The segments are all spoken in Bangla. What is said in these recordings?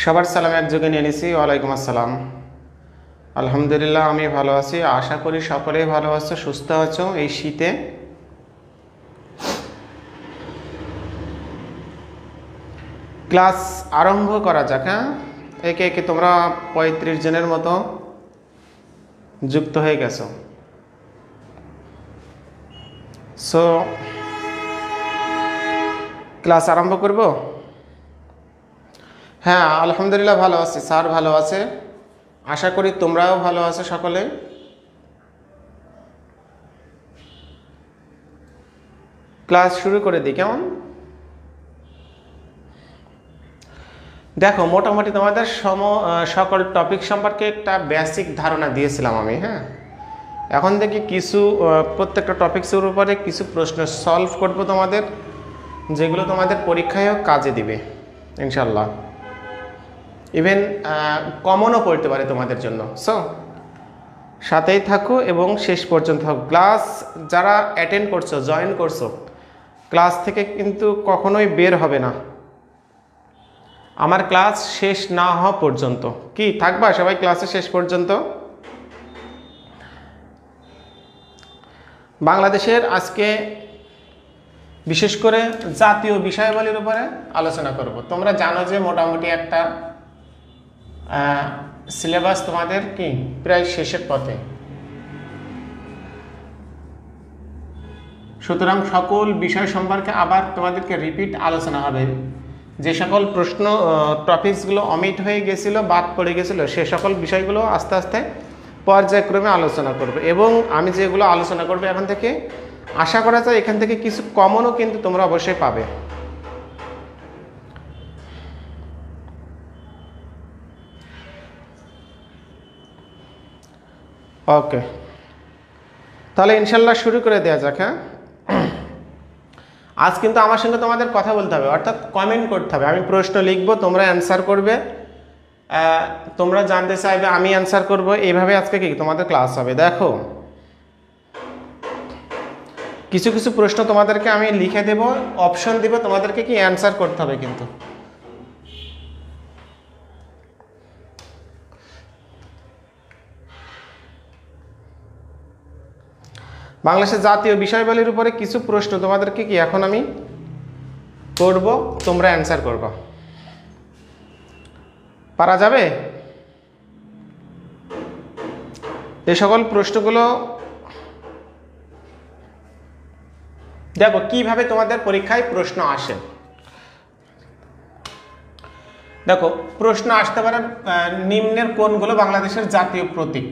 সবার সালাম একযোগে নিয়ে নিছি। ওয়ালাইকুম আসসালাম। আলহামদুলিল্লাহ, আমি ভালো আছি। আশা করি সকলেই ভালো আছো, সুস্থ আছো এই শীতে। ক্লাস আরম্ভ করা যাক। হ্যাঁ, একে একে তোমরা 35 জনের মতো যুক্ত হয়ে গেছো। সো ক্লাস আরম্ভ করব। হ্যাঁ, আলহামদুলিল্লাহ ভালো আছি, স্যার ভালো আছে। আশা করি তোমরাও ভালো আছো সকলে। ক্লাস শুরু করে দিই কেমন? দেখো, মোটামুটি তোমাদের সকল টপিক সম্পর্কে একটা বেসিক ধারণা দিয়েছিলাম আমি। হ্যাঁ, এখন থেকে কিছু প্রত্যেকটা টপিক্সের উপরে কিছু প্রশ্ন সলভ করব তোমাদের, যেগুলো তোমাদের পরীক্ষায়ও কাজে দিবে ইনশাল্লাহ। ইভেন কমনও পড়তে পারে তোমাদের জন্য। সো সাথেই থাকো এবং শেষ পর্যন্ত থাকো। ক্লাস যারা অ্যাটেন্ড করছো, জয়েন করছো, ক্লাস থেকে কিন্তু কখনোই বের হবে না আমার ক্লাস শেষ না হওয়া পর্যন্ত। কি থাকবা সবাই ক্লাসে শেষ পর্যন্ত? বাংলাদেশের আজকে বিশেষ করে জাতীয় বিষয়াবলীর উপরে আলোচনা করব। তোমরা জানো যে মোটামুটি একটা সিলেবাস তোমাদের কি প্রায় শেষের পথে, সুতরাং সকল বিষয় সম্পর্কে আবার তোমাদেরকে রিপিট আলোচনা হবে। যে সকল প্রশ্ন টপিকসগুলো অমিট হয়ে গেছিলো, বাদ পড়ে গেছিলো, সে সকল বিষয়গুলো আস্তে আস্তে পর্যায়ক্রমে আলোচনা করবে। এবং আমি যেগুলো আলোচনা করবো এখন থেকে, আশা করা যায় এখান থেকে কিছু কমনও কিন্তু তোমরা অবশ্যই পাবে। ওকে, তাহলে ইনশাল্লাহ শুরু করে দেওয়া যাক। হ্যাঁ, আজ কিন্তু আমার সঙ্গে তোমাদের কথা বলতে হবে, অর্থাৎ কমেন্ট করতে হবে। আমি প্রশ্ন লিখবো, তোমরা অ্যান্সার করবে। তোমরা জানতে চাইবে, আমি অ্যান্সার করব। এইভাবে আজকে কি তোমাদের ক্লাস হবে। দেখো, কিছু কিছু প্রশ্ন তোমাদেরকে আমি লিখে দেব, অপশন দিব, তোমাদেরকে কি অ্যান্সার করতে হবে। কিন্তু বাংলাদেশের জাতীয় বিষয়াবলীর উপরে কিছু প্রশ্ন তোমাদেরকে কি এখন আমি করব, তোমরা অ্যান্সার করবা। পারা যাবে? এই সকল প্রশ্নগুলো দেখো কিভাবে তোমাদের পরীক্ষায় প্রশ্ন আসে। দেখো, প্রশ্ন আসতে পারে নিম্নের কোনগুলো বাংলাদেশের জাতীয় প্রতীক?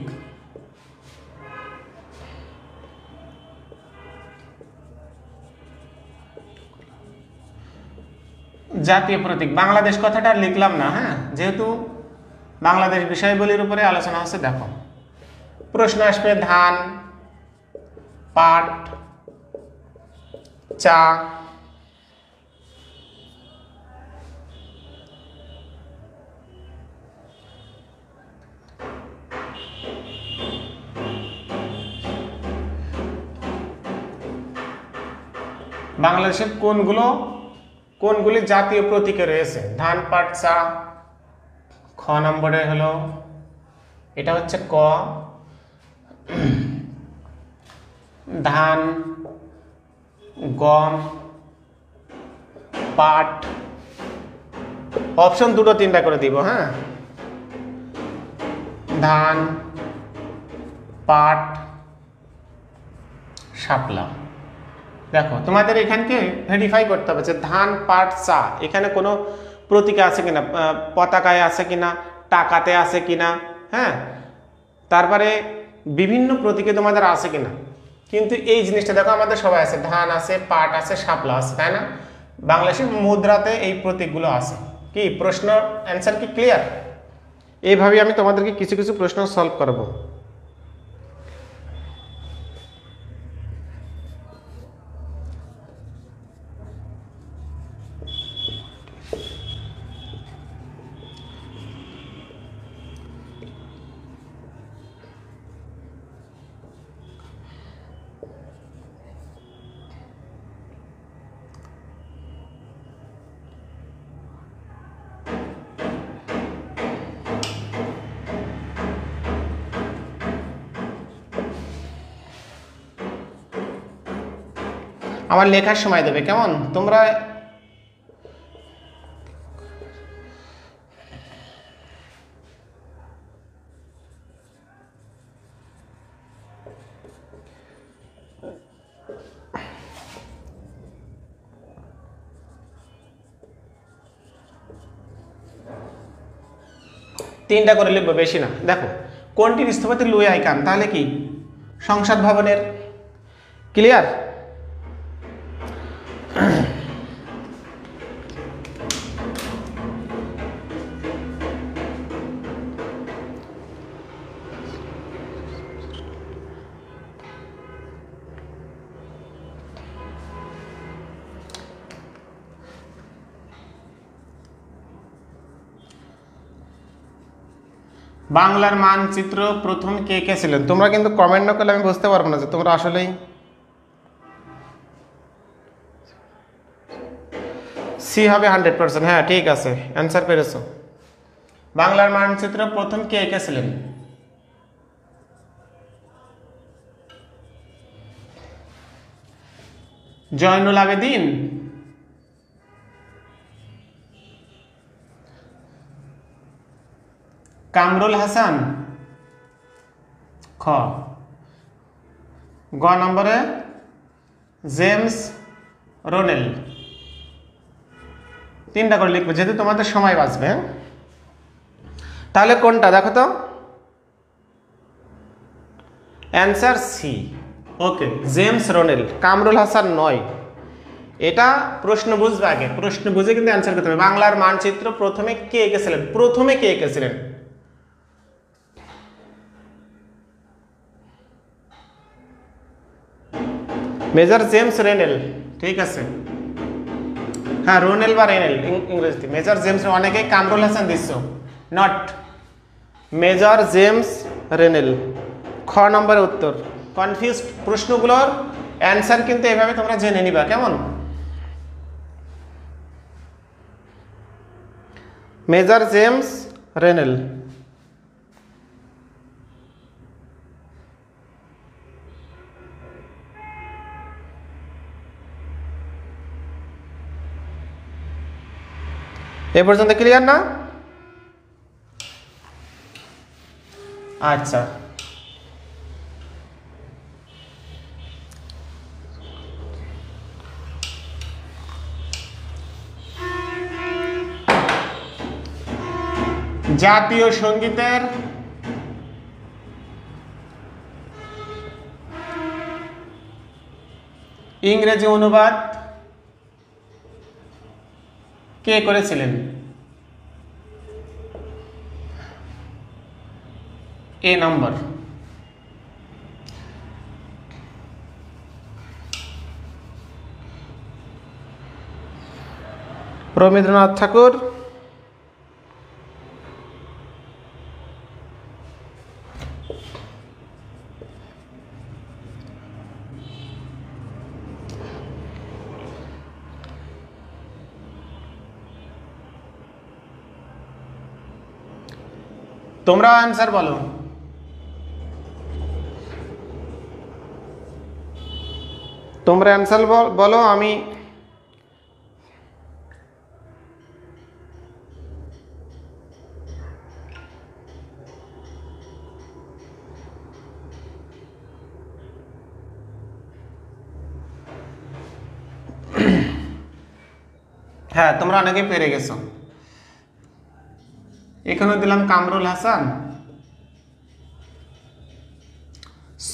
জাতীয় প্রতীক বাংলাদেশ কথাটা লিখলাম না, হ্যাঁ, যেহেতু বাংলাদেশ বিষয়াবলীর উপরে আলোচনা হচ্ছে। দেখো, প্রশ্ন আসবে ধান, পাট, চা, বাংলাদেশের কোনগুলি জাতীয় প্রতীকে রয়েছে? ধান, পাট, চা। খ নম্বরে হলো, এটা হচ্ছে ক, ধান, গম, পাট। অপশন দুটো তিনটা করে দিব। হ্যাঁ, ধান, পাট, শাপলা। দেখো, তোমাদের এখানকে ভেরিফাই করতে হবে যে ধান, পাট, চা এখানে কোনো প্রতীকে আছে কিনা, পতাকায় আছে কিনা, টাকাতে আছে কিনা, হ্যাঁ, তারপরে বিভিন্ন প্রতীকে তোমাদের আছে কিনা। কিন্তু এই জিনিসটা দেখো, আমাদের সবাই আছে, ধান আছে, পাট আছে, শাপলা আছে, তাই না? বাংলাদেশের মুদ্রাতে এই প্রতীকগুলো আছে। কি প্রশ্ন অ্যান্সার কি ক্লিয়ার? এইভাবে আমি তোমাদেরকে কিছু কিছু প্রশ্ন সলভ করবো। আমার লেখার সময় দেবে, কেমন? তোমরা তিনটা করে লিখবো, বেশি না। দেখো কোনটির স্থপতি লুই আইকান, তাহলে কি সংসদ ভবনের। ক্লিয়ার? বাংলার মানচিত্র প্রথম কে কে ছিলেন? তোমরা কিন্তু কমেন্ট না করলে আমি বুঝতে পারবো না যে তোমরা আসলেই সি হবে 100%। হ্যাঁ ঠিক আছে, অ্যান্সার পেরেছো। বাংলার মানচিত্র প্রথম কে এঁকেছিলেন? জয়নুল আবেদিন, কামরুল হাসান, খ। গ নম্বরে জেমস রোনেল। তিনটা করে লিখবে যেহেতু তোমাদের সময় বাঁচবে। তাহলে কোনটা দেখো তো? Answer C. Okay, James Ronel, Kamrul Hasan নয়। এটা প্রশ্ন বুঝবে আগে, প্রশ্ন বুঝে কিন্তু অ্যান্সার করতে হবে। বাংলার মানচিত্র প্রথমে কে এঁকেছিলেন? প্রথমে কে এঁকেছিলেন? মেজর জেমস রেনেল, ঠিক আছে। হ্যাঁ, রোনেল বা রেনেল ইংরেজিতে। মেজর জেমস, অনেকে কামরুল হাসান দিচ্ছ, নট মেজর জেমস রেনেল। খ নম্বরের উত্তর। কনফিউজড প্রশ্নগুলোর অ্যান্সার কিন্তু এভাবে তোমরা জেনে নিবা, কেমন? Major James রেনেল। এ পর্যন্ত ক্লিয়ার না? আচ্ছা, জাতীয় সঙ্গীতের ইংরেজি অনুবাদ কে করেছিলেন? এ নম্বর রবীন্দ্রনাথ ঠাকুর, তোমরা আনসার বলো। তোমরা অ্যান্সার বলো, আমি হ্যাঁ তোমরা অনেকে পেরে গেছো। এখানে দিলাম কামরুল হাসান,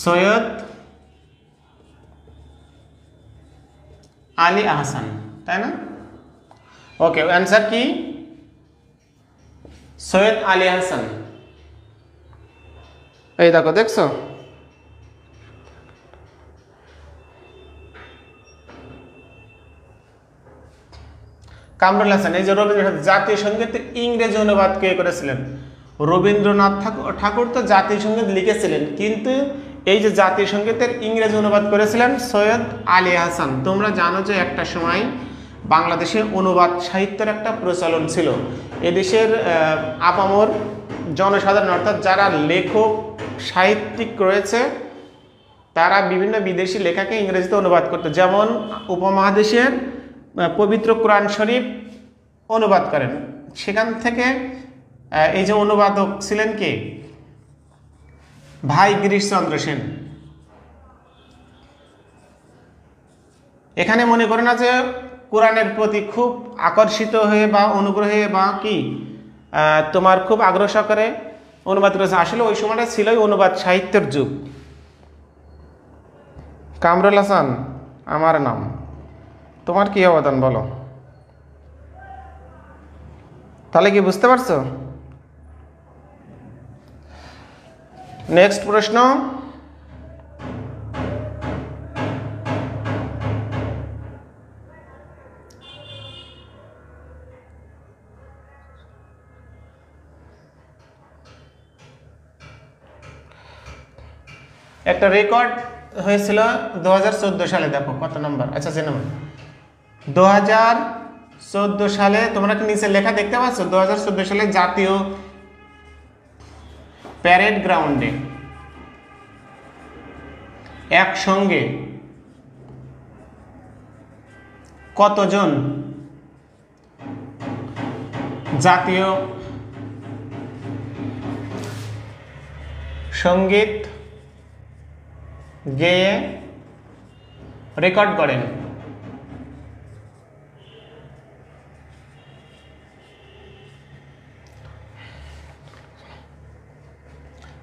সৈয়দ আলী আহসান, তাই না? ওকে, অ্যান্সার কি? সৈয়দ আলী আহসান। এই দেখো, দেখছো? কামরুল হাসান। এই যে রবীন্দ্রনাথ জাতীয় সঙ্গীতের ইংরেজি অনুবাদ কে করেছিলেন? রবীন্দ্রনাথ ঠাকুর তো জাতীয় সঙ্গীত লিখেছিলেন, কিন্তু এই যে জাতীয় সঙ্গীতের ইংরেজি অনুবাদ করেছিলেন সৈয়দ আলী আহসান। তোমরা জানো যে একটা সময় বাংলাদেশে অনুবাদ সাহিত্যের একটা প্রচলন ছিল। এদেশের আপামর জনসাধারণ, অর্থাৎ যারা লেখক সাহিত্যিক রয়েছে, তারা বিভিন্ন বিদেশি লেখাকে ইংরেজিতে অনুবাদ করতো, যেমন উপমহাদেশের পবিত্র কোরআন শরীফ অনুবাদ করেন। সেখান থেকে এই যে অনুবাদক ছিলেন কে? ভাই গিরিশচন্দ্র সেন। এখানে মনে করে না যে কোরআনের প্রতি খুব আকর্ষিত হয়ে বা অনুগ্রহে বা কি তোমার খুব আগ্রহ সহকারে অনুবাদ করেছে। আসলে ওই সময়টা ছিলই অনুবাদ সাহিত্যের যুগ। কামরুল হাসান আমার নাম, তোমার কি অবদান বলো? তাহলে কি বুঝতে পারছো? নেক্সট প্রশ্ন, একটা রেকর্ড হয়েছিল 2014 সালে, দেখো কত নম্বর, আচ্ছা যে নম্বর 2014 সালে, তোমরা কি নিচে লেখা দেখতে পাচ্ছ? 2014 সালে জাতীয় প্যারেড গ্রাউন্ডে একসঙ্গে কতজন জাতীয় সঙ্গীত গেয়ে রেকর্ড করেন?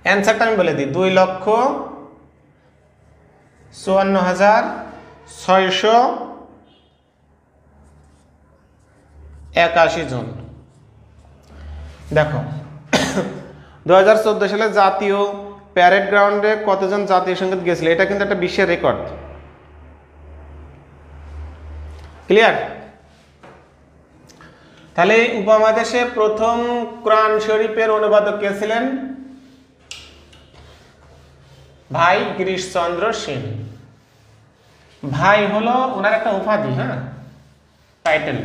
অ্যান্সারটা আমি বলে দিই, 2,54,681 জন। দেখো 2014 সালে জাতীয় প্যারেড গ্রাউন্ডে কতজন জাতীয় সঙ্গীত গেছিল, এটা কিন্তু একটা বিশ্বের রেকর্ড। ক্লিয়ার? তাহলে উপমহাদেশে প্রথম কোরআন শরীফের অনুবাদক কে ছিলেন? ভাই গিরিশচন্দ্র সেন। ভাই হলো ওনার একটা উপাধি, হ্যাঁ, টাইটেল।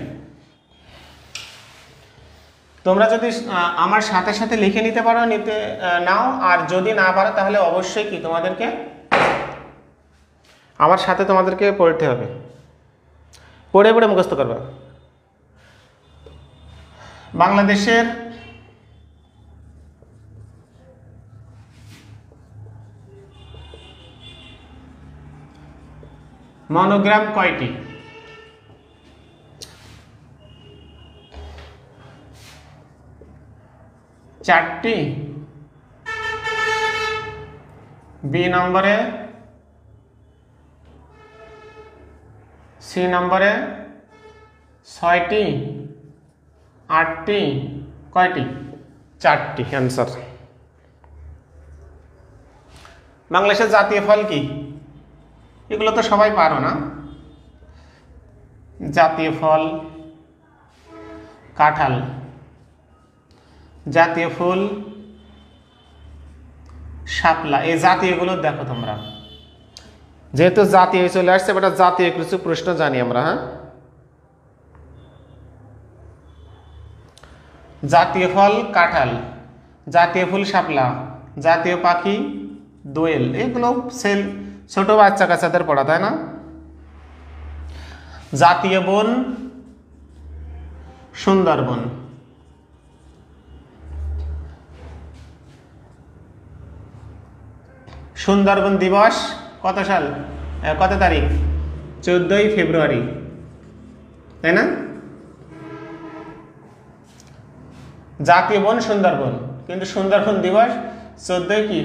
তোমরা যদি আমার সাথে সাথে লিখে নিতে পারো নিতে নাও, আর যদি না পারো তাহলে অবশ্যই কি তোমাদেরকে আমার সাথে তোমাদেরকে পড়তে হবে, পড়ে পড়ে মুখস্থ করবে। বাংলাদেশের মনোগ্রাম কয়টি? চারটি। বি নম্বরে, সি নম্বরে 6টি, 8টি, কয়টি? 4টি। অ্যান্সার। বাংলাদেশের জাতীয় ফল কি? এগুলো তো সবাই পারো না। জাতীয় ফল কাঁঠাল, জাতীয় ফুল শাপলা। এই জাতীয়গুলো দেখো তোমরা, যেহেতু জাতীয় চলে আসছে, বেটা জাতীয় কিছু প্রশ্ন জানি আমরা। হ্যাঁ, জাতীয় ফল কাঁঠাল, জাতীয় ফুল শাপলা, জাতীয় পাখি দোয়েল। এগুলো ছোট বাচ্চা কাচ্চাদের পড়া, তাই না? জাতীয় বন সুন্দরবন। সুন্দরবন দিবস কত সাল, কত তারিখ? 14ই ফেব্রুয়ারি, তাই না? জাতীয় বন সুন্দরবন, কিন্তু সুন্দরবন দিবস 14ই কি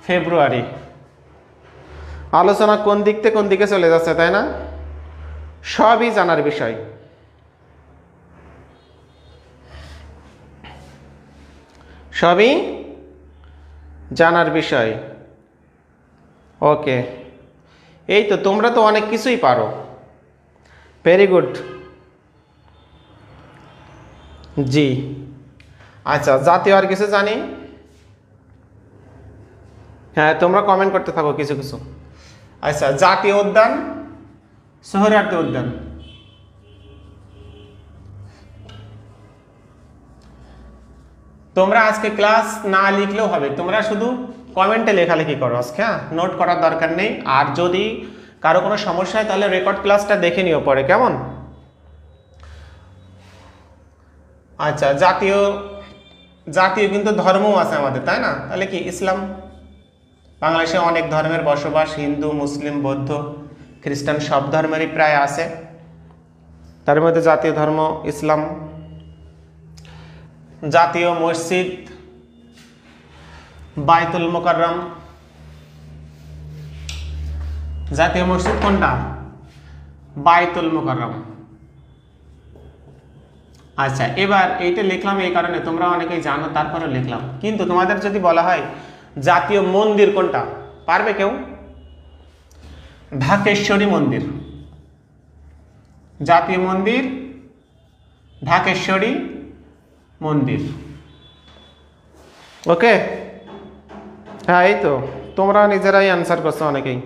ফেব্রুয়ারি। আলোচনা কোন দিক থেকে কোন দিকে চলে যাচ্ছে, তাই না? সবই জানার বিষয়। সবই জানার বিষয়। ওকে, এই তো তোমরা তো অনেক কিছুই পারো, ভেরি গুড। জি আচ্ছা, জাতীয় আর কিছু জানি? হ্যাঁ, তোমরা কমেন্ট করতে থাকো কিছু কিছু। আচ্ছা, জাতীয় উদ্যান, সোহরাওয়ার্দী উদ্যান। তোমরা আজকে ক্লাস না লিখলেও হবে, তোমরা শুধু কমেন্টে লেখালেখি করো আজকে, হ্যাঁ, নোট করার দরকার নেই। আর যদি কারো কোনো সমস্যা হয় তাহলে রেকর্ড ক্লাসটা দেখে নিও পরে, কেমন? আচ্ছা, জাতীয় কিন্তু ধর্মও আছে আমাদের, তাই না? তাহলে কি ইসলাম? বাংলাদেশে অনেক ধর্মের বসবাস, হিন্দু, মুসলিম, বৌদ্ধ, খ্রিস্টান সব ধর্মেরই প্রায় আছে। তার মধ্যে জাতীয় ধর্ম ইসলাম। জাতীয় মসজিদ বাইতুল মুকাররম। জাতীয় মসজিদ কোনটা? বাইতুল মুকাররম। আচ্ছা, এবার এইটা লিখলাম এই কারণে তোমরা অনেকেই জানো, তারপরে লিখলাম। কিন্তু তোমাদের যদি বলা হয় জাতীয় মন্দির কোনটা, পারবে কেউ? ঢাকেশ্বরী মন্দির। জাতীয় মন্দির ঢাকেশ্বরী মন্দির। ওকে, হ্যাঁ, এই তো তোমরা নিজেরাই অ্যান্সার করছো অনেকেই।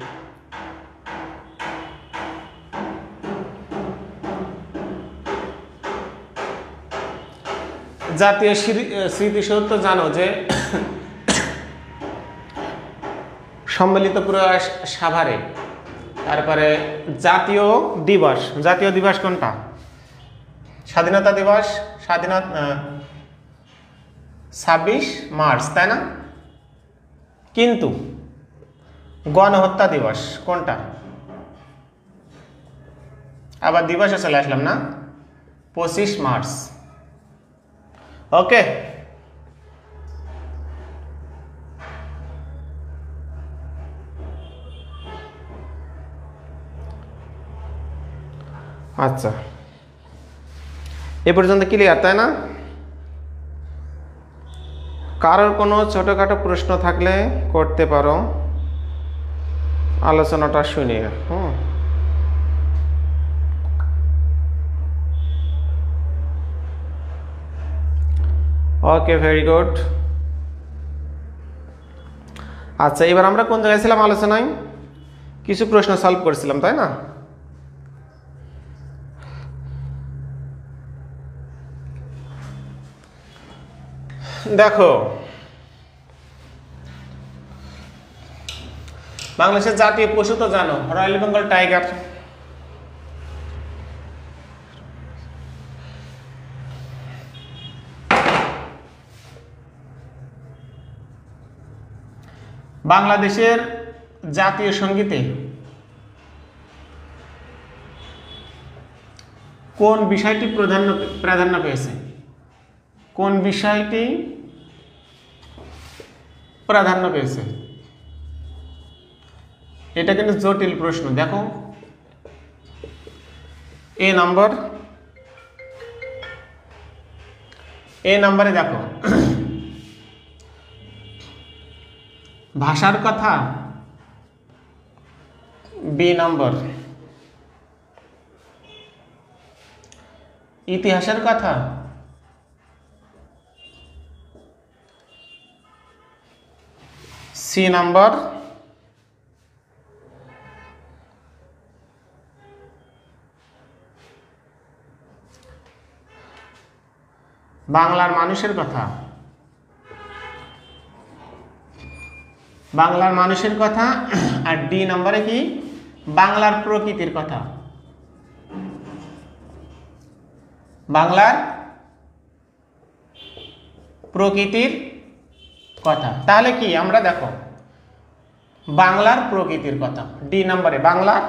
জাতীয় স্মৃতিসৌধ তো জানো যে সম্মিলিত প্রয়াস সাভারে। তারপরে জাতীয় দিবস কোনটা? স্বাধীনতা দিবস, 26 মার্চ, তাই না? কিন্তু গণহত্যা দিবস কোনটা? আবার দিবসে চলে আসলাম না, 25 মার্চ। ওকে, আচ্ছা, এ পর্যন্ত ক্লিয়ার, তাই না? কারোর কোনো ছোটখাটো প্রশ্ন থাকলে করতে পারো, আলোচনাটা শুনিয়ে। ওকে, ভেরি গুড। আচ্ছা, এবার আমরা কোন জায়গায় ছিলাম আলোচনায়? কিছু প্রশ্ন সলভ করছিলাম, তাই না? দেখো, বাংলাদেশের জাতীয় পশু তো জানো, রয়্যাল বেঙ্গল টাইগার। বাংলাদেশের জাতীয় সঙ্গীতে কোন বিষয়টি প্রাধান্য পেয়েছে? কোন বিষয়টি প্রাধান্য পেয়েছে? এটা কিন্তু জটিল প্রশ্ন। দেখো, এ নাম্বারে দেখো, ভাষার কথা, বি নম্বর ইতিহাসের কথা, সি নাম্বার বাংলার মানুষের কথা। বাংলার মানুষের কথা। আর ডি নম্বরে কি? বাংলার প্রকৃতির কথা। বাংলার প্রকৃতির কথা। তাহলে কি আমরা দেখো, বাংলার প্রকৃতির কথা, ডি নম্বরে বাংলার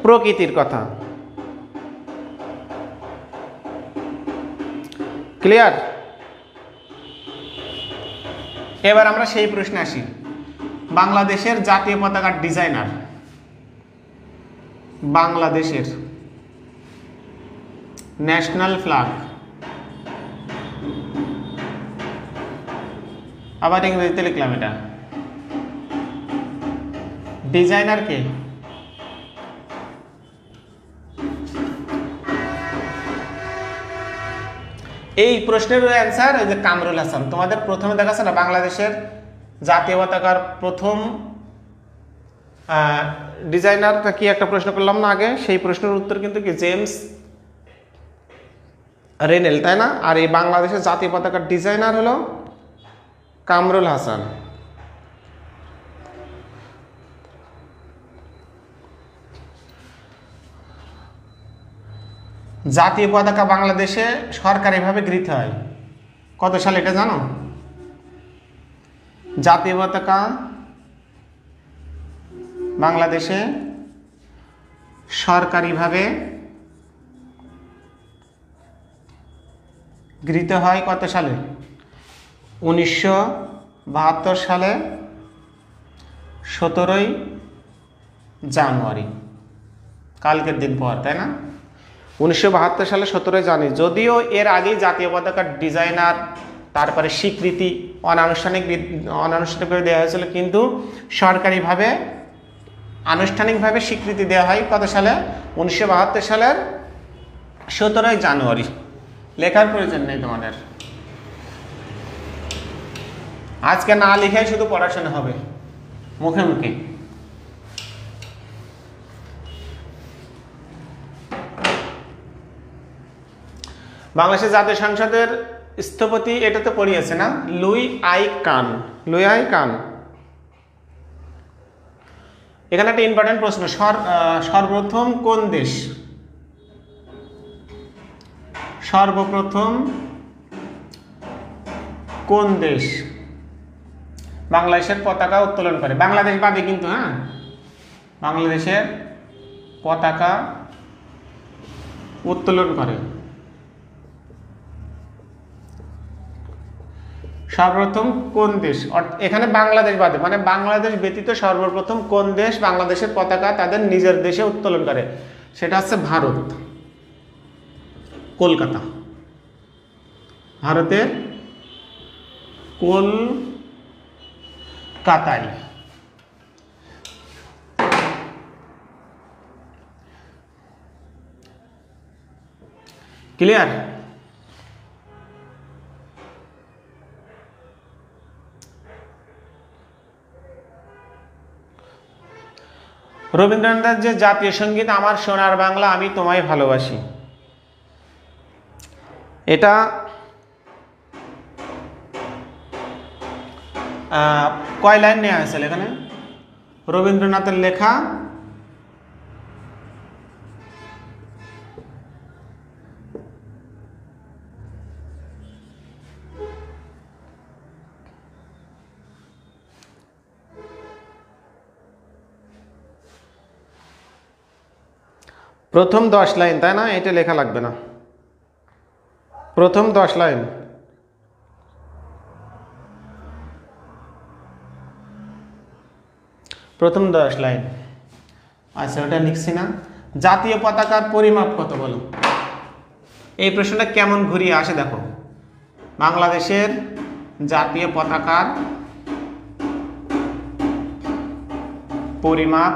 প্রকৃতির কথা। ক্লিয়ার? এবার আমরা সেই প্রশ্নে আসি, বাংলাদেশের জাতীয় পতাকার ডিজাইনার, বাংলাদেশের ন্যাশনাল ফ্ল্যাগ, আবার ইংরেজিতে লিখলাম এটা, ডিজাইনার কে? এই প্রশ্নের অ্যান্সার ওই যে কামরুল হাসান। তোমাদের প্রথমে দেখাচ্ছে না বাংলাদেশের জাতীয় পতাকার প্রথম ডিজাইনারটা কি একটা প্রশ্ন করলাম না আগে, সেই প্রশ্নের উত্তর কিন্তু কি জেমস রেনেল, তাই না? আর এই বাংলাদেশের জাতীয় পতাকার ডিজাইনার হলো কামরুল হাসান। জাতীয় পতাকা বাংলাদেশে সরকারিভাবে গৃহীত হয় কত সালে এটা জানো? জাতীয় পতাকা বাংলাদেশে সরকারিভাবে গৃহীত হয় কত সালে? 1972 সালে 17ই জানুয়ারি, কালকের দিন পর, তাই না? 1972 সালে 17ই জানুয়ারি। যদিও এর আগেই জাতীয় পতাকার ডিজাইনার তারপরে স্বীকৃতি অনানুষ্ঠানিকভাবে দেওয়া হয়েছিল, কিন্তু সরকারিভাবে আনুষ্ঠানিকভাবে স্বীকৃতি দেওয়া হয় কত সালে? 1972 সালের 17ই জানুয়ারি। লেখার প্রয়োজন নেই তোমাদের, আজকে না লিখে শুধু পড়াশোনা হবে মুখে মুখে। বাংলাদেশের জাতীয় সংসদের স্থপতি, এটা তো পড়িয়েছে না, Louis I Kahn. Louis I Kahn. এখানে একটা ইম্পর্টেন্ট প্রশ্ন, সর্বপ্রথম কোন দেশ বাংলাদেশের পতাকা উত্তোলন করে? বাংলাদেশ বাদে কিন্তু, হ্যাঁ, বাংলাদেশের পতাকা উত্তোলন করে সর্বপ্রথম কোন দেশ? এখানে বাংলাদেশ বাদে, মানে বাংলাদেশ ব্যতীত সর্বপ্রথম কোন দেশ বাংলাদেশের পতাকা তাদের নিজের দেশে উত্তোলন করে? সেটা হচ্ছে ভারত, কলকাতা। ভারতের কলকাতায়। ক্লিয়ার? রবীন্দ্রনাথের যে জাতীয় সঙ্গীত আমার সোনার বাংলা আমি তোমায় ভালোবাসি, এটা কয় লাইন নেওয়া হয়েছিল এখানে? রবীন্দ্রনাথের লেখা প্রথম 10 লাইন, তাই না? এটা লেখা লাগবে না, প্রথম 10 লাইন। প্রথম 10 লাইন, আচ্ছা ওটা লিখছি না। জাতীয় পতাকার পরিমাপ কত বলো? এই প্রশ্নটা কেমন ঘুরিয়ে আসে দেখো। বাংলাদেশের জাতীয় পতাকার পরিমাপ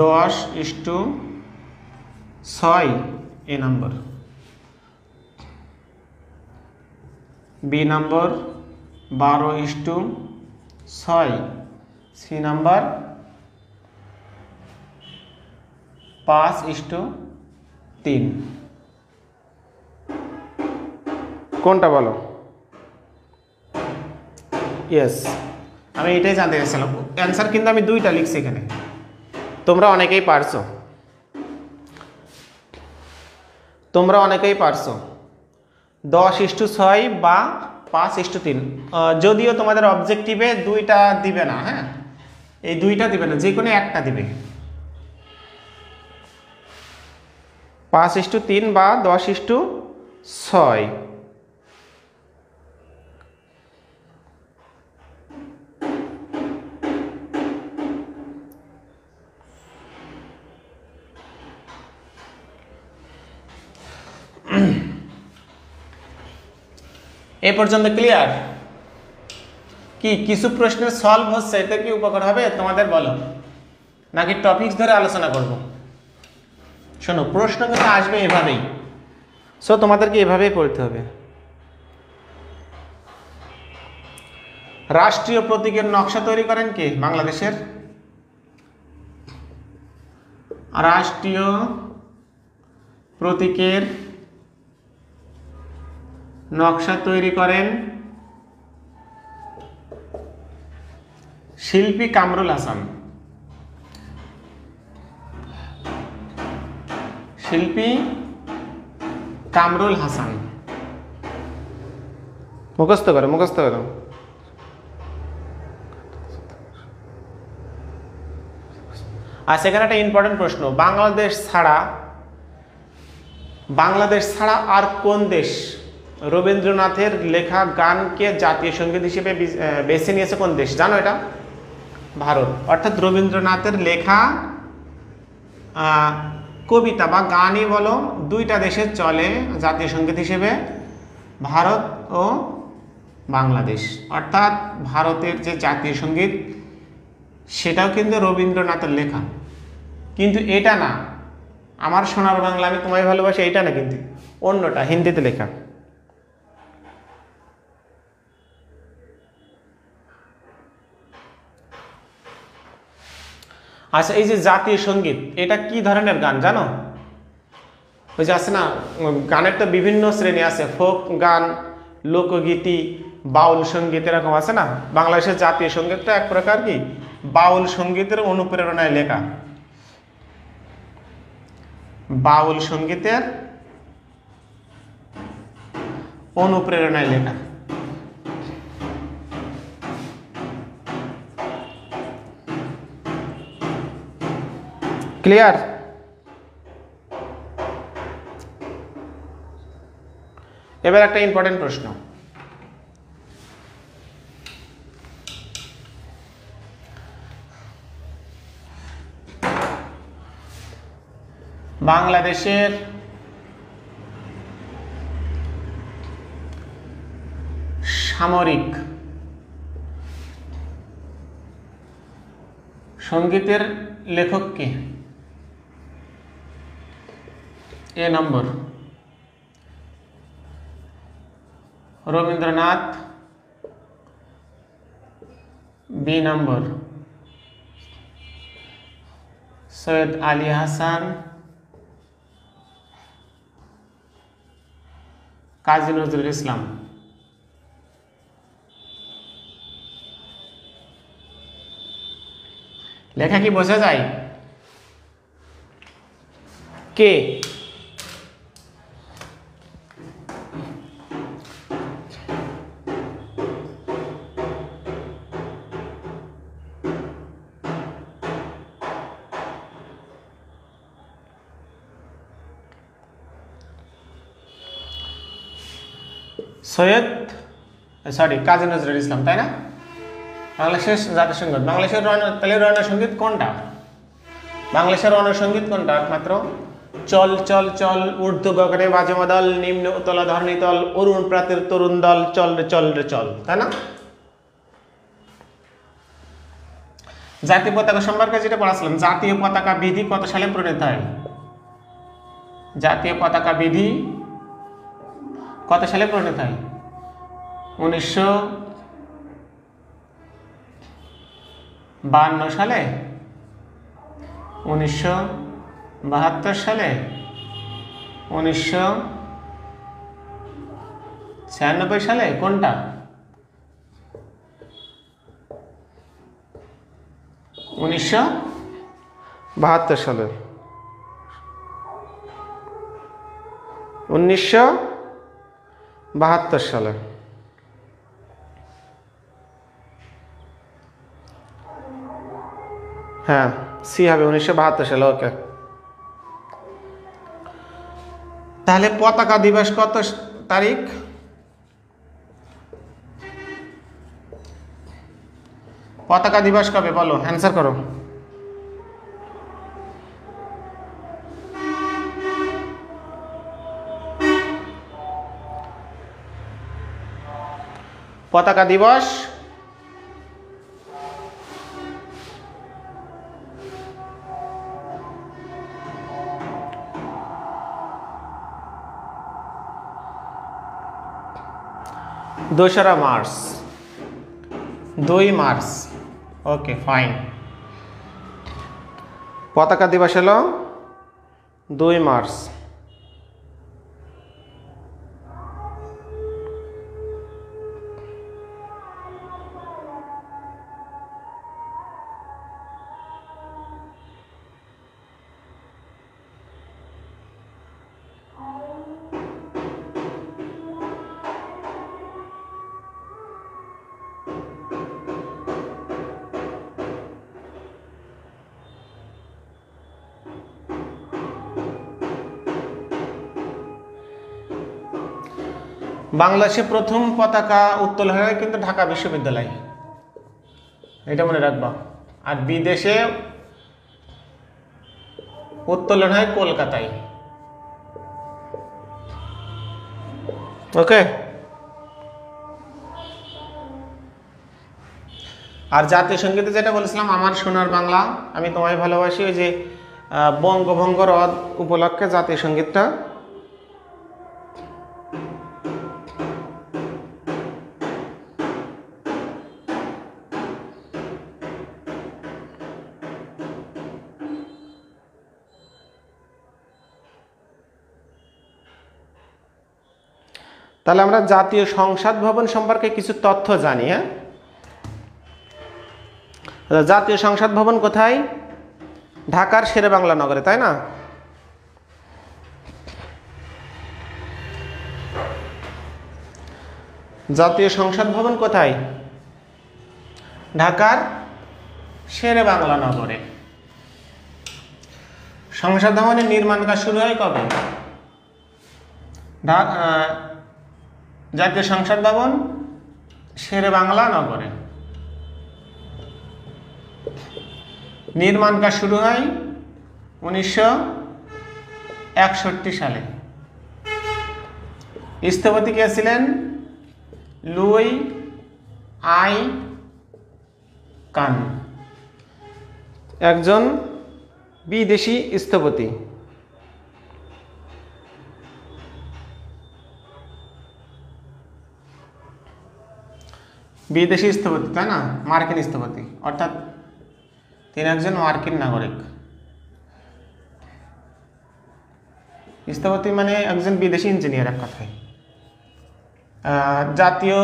10:6 এ নম্বর, বি নম্বর 12:6, সি নাম্বার 5:3। কোনটা বলো? ইয়েস, আমি এটাই জানতে চাইছিলাম। অ্যান্সার কিন্তু আমি দুইটা লিখছি এখানে, তোমরা অনেকেই পারছো, 10:6 বা 5:3। যদিও তোমাদের অবজেক্টিভে দুইটা দিবে না, হ্যাঁ, এই দুইটা দিবে না, যে কোনো একটা দিবে। 5:3 বা 10:6। এই পর্যন্ত ক্লিয়ার? কি কিছু প্রশ্নের সলভ হচ্ছে, এতে কি উপকার হবে তোমাদের বলো, নাকি টপিকস ধরে আলোচনা করব? শোনো, প্রশ্ন কিন্তু আসবে এভাবেই, সো তোমাদেরকে এভাবেই পড়তে হবে। রাষ্ট্রীয় প্রতীকের নকশা তৈরি করেন কে বাংলাদেশের? রাষ্ট্রীয় প্রতীকের নকশা তৈরি করেন শিল্পী কামরুল হাসান। শিল্পী কামরুল হাসান। মুখস্থ করো, মুখস্থ করো। আর সেখানে একটা ইম্পর্টেন্ট প্রশ্ন, বাংলাদেশ ছাড়া আর কোন দেশ রবীন্দ্রনাথের লেখা গানকে জাতীয় সঙ্গীত হিসেবে বেছে নিয়েছে? কোন দেশ জানো এটা? ভারত। অর্থাৎ রবীন্দ্রনাথের লেখা কবিতা বা গানই বলো, দুইটা দেশে চলে জাতীয় সঙ্গীত হিসেবে, ভারত ও বাংলাদেশ। অর্থাৎ ভারতের যে জাতীয় সঙ্গীত সেটাও কিন্তু রবীন্দ্রনাথের লেখা, কিন্তু এটা না, আমার সোনার বাংলা আমি তোমায় ভালোবাসি এটা না, কিন্তু অন্যটা হিন্দিতে লেখা। আচ্ছা, এই যে জাতীয় সঙ্গীত এটা কি ধরনের গান জানো? ওই যে আছে না, গানের তো বিভিন্ন শ্রেণী আছে, ফোক গান, লোকগীতি, বাউল সঙ্গীত, এরকম আছে না। বাংলাদেশের জাতীয় সঙ্গীতটা এক প্রকার কি বাউল সঙ্গীতের অনুপ্রেরণায় লেখা, বাউল সঙ্গীতের অনুপ্রেরণায় লেখা। ক্লিয়ার? এবার একটা ইম্পর্টেন্ট প্রশ্ন, বাংলাদেশের সামরিক সঙ্গীতের লেখক কে? এ নম্বর রবীন্দ্রনাথ, বি নম্বর সৈয়দ আলী হাসান, কাজী নজরুল ইসলাম। লেখা কি বোঝা যায় কে? কাজী নজরুল ইসলাম, তাই না? বাংলাদেশের জাতীয় সঙ্গীত, বাংলাদেশের তাহলে রণসঙ্গীত কোনটা? বাংলাদেশের রণসঙ্গীত কোনটা? একমাত্র চল চল চল, ঊর্ধ্ব গগনে বাজে মাদল, নিম্ন উতলা ধরণী তল, অরুণ প্রাতের তরুণ দল, চল রে চল রে চল, তাই না? জাতীয় পতাকা সম্পর্কে যেটা পড়াছিলাম, জাতীয় পতাকা বিধি কত সালে প্রণীত হয়? জাতীয় পতাকা বিধি কত সালে প্রণীত হয়? 1952 সালে, 1972 সালে, 1996 সালে, কোনটা? 1972 সালে। 1972 সালে। হ্যাঁ, সি হবে 1972 সালে। ওকে, তাহলে পতাকা দিবস কত তারিখ? পতাকা দিবস কবে বলো, অ্যান্সার করো। পতাকা দিবস দোসরা মার্চ, 2 মার্চ। ওকে, ফাইন। পতাকা দিবস হলো 2 মার্চ। বাংলাদেশে প্রথম পতাকা উত্তোলন হয় কিন্তু ঢাকা বিশ্ববিদ্যালয়, এটা মনে রাখবা। আর বিদেশে উত্তোলন হয় কলকাতায়। ওকে। আর জাতীয় সঙ্গীতে যেটা বলেছিলাম, আমার সোনার বাংলা আমি তোমায় ভালোবাসি, ওই যে বঙ্গভঙ্গ রদ উপলক্ষে জাতীয় সঙ্গীতটা। তাহলে আমরা জাতীয় সংসদ ভবন সম্পর্কে কিছু তথ্য জানি। হ্যাঁ, জাতীয় সংসদ ভবন কোথায়? ঢাকার শেরেবাংলা নগরে, তাই না? জাতীয় সংসদ ভবন কোথায়? ঢাকার শেরেবাংলা নগরে। সংসদ ভবনের নির্মাণ কাজ শুরু হয় কবে? জাতীয় সংসদ ভবন শেরেবাংলা নগরে। নির্মাণ কাজ শুরু হয় 1961 সালে। স্থপতি কে ছিলেন? লুই আই কান, একজন বিদেশি স্থপতি। বিদেশি স্থপতি, তাই না? মার্কিন স্থপতি, অর্থাৎ তিনি একজন মার্কিন নাগরিক। স্থপতি মানে একজন বিদেশি ইঞ্জিনিয়ার এক কথায়। জাতীয়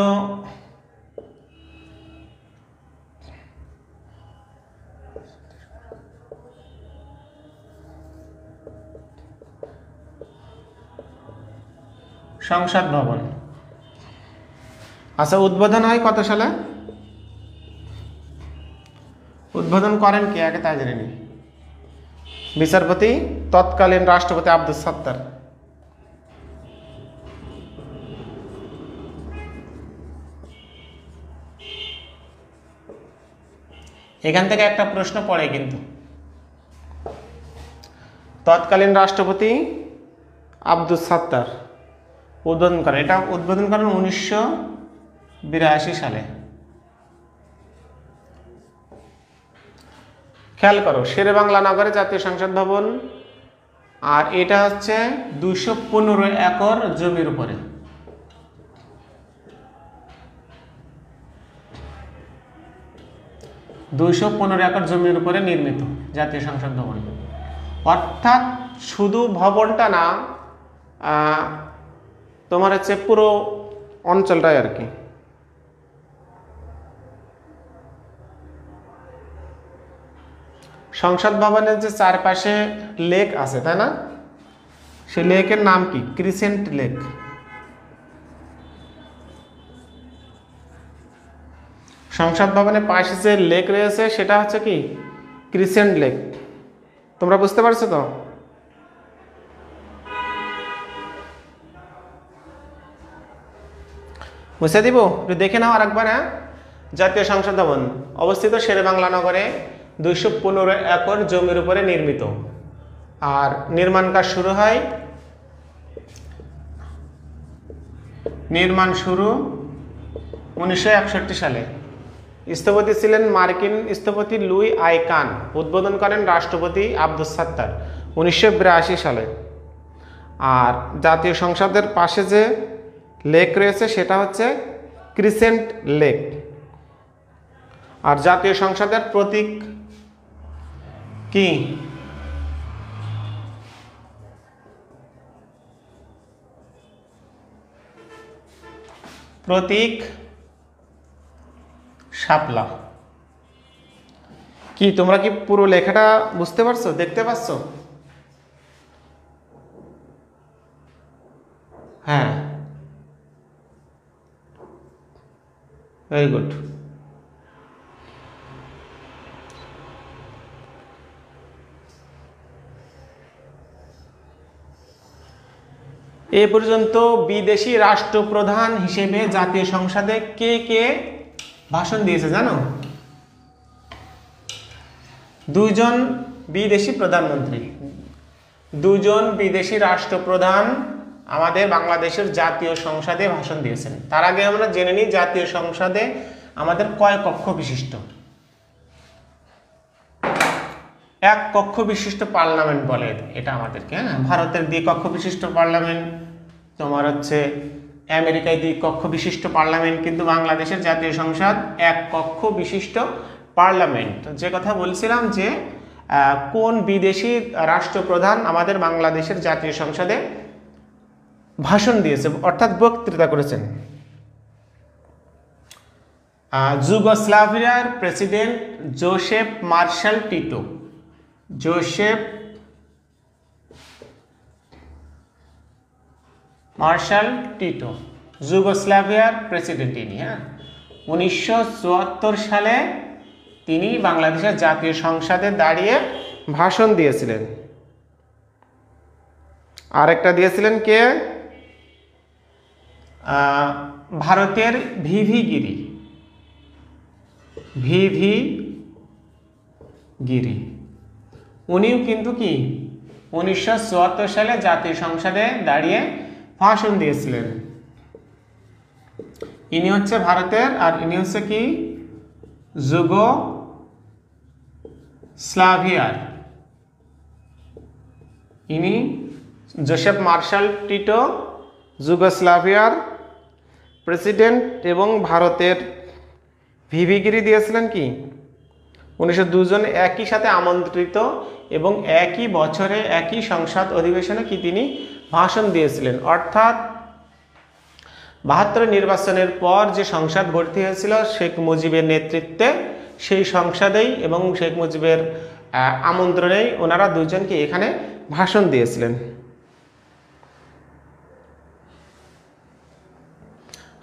সংসদ ভবন, আচ্ছা, উদ্বোধন হয় কত সালে? উদ্বোধন করেন কে আগে তাই জেনে নিই। বিচারপতি তৎকালীন রাষ্ট্রপতি আব্দুস সাত্তার। এখান থেকে একটা প্রশ্ন পড়ে কিন্তু, তৎকালীন রাষ্ট্রপতি আব্দুস সাত্তার উদ্বোধন করেন। এটা উদ্বোধন করেন 1982 সালে। খেয়াল করো, শেরেবাংলা নগরে জাতীয় সংসদ ভবন, আর এটা হচ্ছে 215 একর জমির উপরে। একর জমির উপরে নির্মিত জাতীয় সংসদ ভবন। অর্থাৎ শুধু ভবনটা না, তোমার হচ্ছে পুরো অঞ্চলটাই আর কি। সংসদ ভবনের যে চারপাশে লেক আছে, তাই না? সেই লেকের নাম কি? Crescent lake. সংসদ ভবনের পাশে যে লেক রয়েছে সেটা হচ্ছে কি? Crescent lake. তোমরা বুঝতে পারছো তো? বুঝতে দিব? একটু দেখে নাও আরেকবার। হ্যাঁ, জাতীয় সংসদ ভবন অবস্থিত শেরেবাংলা নগরে, 215 একর জমির উপরে নির্মিত। আর নির্মাণ কাজ শুরু হয়, নির্মাণ শুরু 1961 সালে। স্থপতি ছিলেন মার্কিন স্থপতি লুই আই কান। উদ্বোধন করেন রাষ্ট্রপতি আব্দুস সাত্তার 1982 সালে। আর জাতীয় সংসদের পাশে যে লেক রয়েছে সেটা হচ্ছে ক্রিসেন্ট লেক। আর জাতীয় সংসদের প্রতীক কি? প্রতীক শাপলা। কি তোমরা কি পুরো লেখাটা বুঝতে পারছো, দেখতে পাচ্ছ? হ্যাঁ, ভেরি গুড। এ পর্যন্ত বিদেশি রাষ্ট্রপ্রধান হিসেবে জাতীয় সংসদে কে কে ভাষণ দিয়েছে জানো? 2 জন বিদেশি প্রধানমন্ত্রী, 2 জন বিদেশি রাষ্ট্রপ্রধান আমাদের বাংলাদেশের জাতীয় সংসদে ভাষণ দিয়েছেন। তার আগে আমরা জেনে নিই জাতীয় সংসদে আমাদের কয় কক্ষ বিশিষ্ট? 1 কক্ষ বিশিষ্ট পার্লামেন্ট বলে এটা আমাদেরকে। হ্যাঁ, ভারতের 2 কক্ষ বিশিষ্ট পার্লামেন্ট, তোমার হচ্ছে আমেরিকায় 2 কক্ষ বিশিষ্ট পার্লামেন্ট, কিন্তু বাংলাদেশের জাতীয় সংসদ 1 কক্ষ বিশিষ্ট পার্লামেন্ট। যে কথা বলছিলাম যে কোন বিদেশি রাষ্ট্রপ্রধান আমাদের বাংলাদেশের জাতীয় সংসদে ভাষণ দিয়েছে অর্থাৎ বক্তৃতা করেছেন? যুগোস্লাভিয়ার president Joseph Marshal Tito. Joseph Marshal Tito যুগোস্লাভিয়ার প্রেসিডেন্ট তিনি। হ্যাঁ, 1974 সালে তিনি বাংলাদেশের জাতীয় সংসদে দাঁড়িয়ে ভাষণ দিয়েছিলেন। আরেকটা দিয়েছিলেন কে? ভারতের ভিভি গিরি। ভিভি গিরি উনিও কিন্তু কি 1974 সালে জাতীয় সংসদে দাঁড়িয়ে ভাষণ দিয়েছিলেন। ইনি হচ্ছে ভারতের, আর ইনি হচ্ছে কি যুগোস্লাভিয়ার। ইনি জোসেফ মার্শাল টিটো যুগোস্লাভিয়ার প্রেসিডেন্ট এবং ভারতের ভিভি গিরি দিয়েছিলেন কি 1902 জন একই সাথে আমন্ত্রিত এবং একই বছরে একই সংসদ অধিবেশনে কি তিনি ভাষণ দিয়েছিলেন। অর্থাৎ 72 নির্বাচনের পর যে সংসদ ভর্তি হয়েছিল শেখ মুজিবের নেতৃত্বে, সেই সংসদেই এবং শেখ মুজিবের আমন্ত্রণেই ওনারা 2 জনকে এখানে ভাষণ দিয়েছিলেন।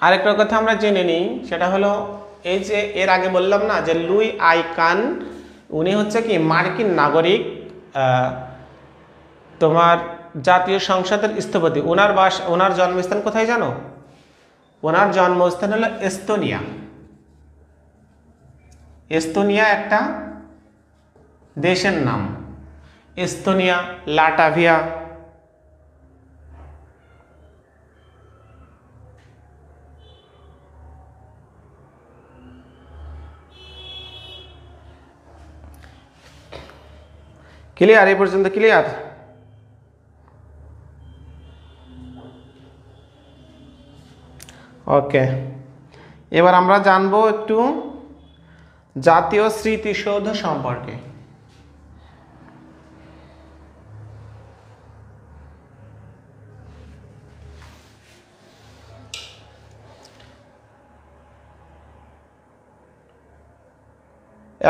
আরেকটা কথা আমরা জেনে নিই, সেটা হলো এই যে এর আগে বললাম না যে লুই আই কান, উনি হচ্ছে কি মার্কিন নাগরিক, তোমার জাতীয় সংসদের স্থপতি। ওনার জন্মস্থান কোথায় জানো? ওনার জন্মস্থান হলো এস্তোনিয়া। এস্তোনিয়া একটা দেশের নাম, এস্তোনিয়া, লাটাভিয়া। ক্লিয়ার? এই পর্যন্ত ক্লিয়ার? ওকে, এবার আমরা জানবো একটু জাতীয় স্মৃতিসৌধ সম্পর্কে।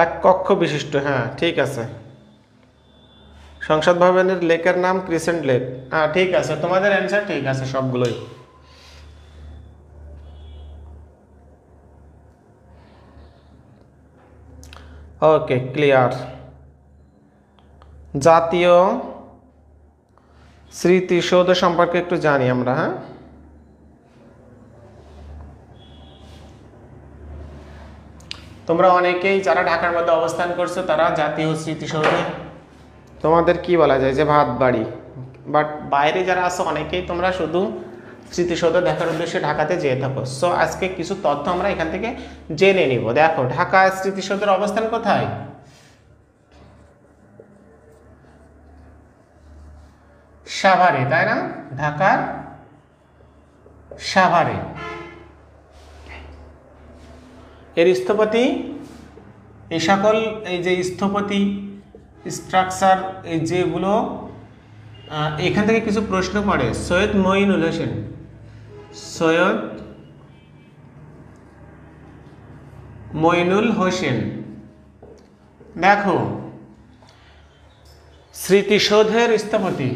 এক কক্ষ বিশিষ্ট, হ্যাঁ ঠিক আছে। সংসদ ভবনের লেকের নাম ক্রিসেন্ট লেক। হ্যাঁ ঠিক আছে, তোমাদের অ্যান্সার ঠিক আছে সবগুলোই। Okay clear. জাতীয় স্মৃতিসৌধ সম্পর্কে একটু জানি আমরা। হ্যাঁ, তোমরা অনেকেই যারা ঢাকার মধ্যে অবস্থান করছো তারা জাতীয় স্মৃতিসৌধে তোমাদের কি বলা যায় যে ভাত বাড়ি, বাট বাইরে যারা আছো অনেকেই তোমরা শুধু স্মৃতিসৌধ দেখার উদ্দেশ্যে ঢাকাতে যেয়ে থাকো। সো আজকে কিছু তথ্য আমরা এখান থেকে জেনে নিব। দেখো ঢাকা স্মৃতিসৌধের অবস্থান কোথায়? সাভারে, তাই না? ঢাকার সাভারে। এর স্থপতি, এই সকল এই যে স্থপতি স্ট্রাকচার এই যেগুলো, এখান থেকে কিছু প্রশ্ন পড়ে। সৈয়দ মঈনুল হোসেন, সৈয়দ মঈনুল হোসেন। দেখো স্মৃতিসৌধের স্থপতি।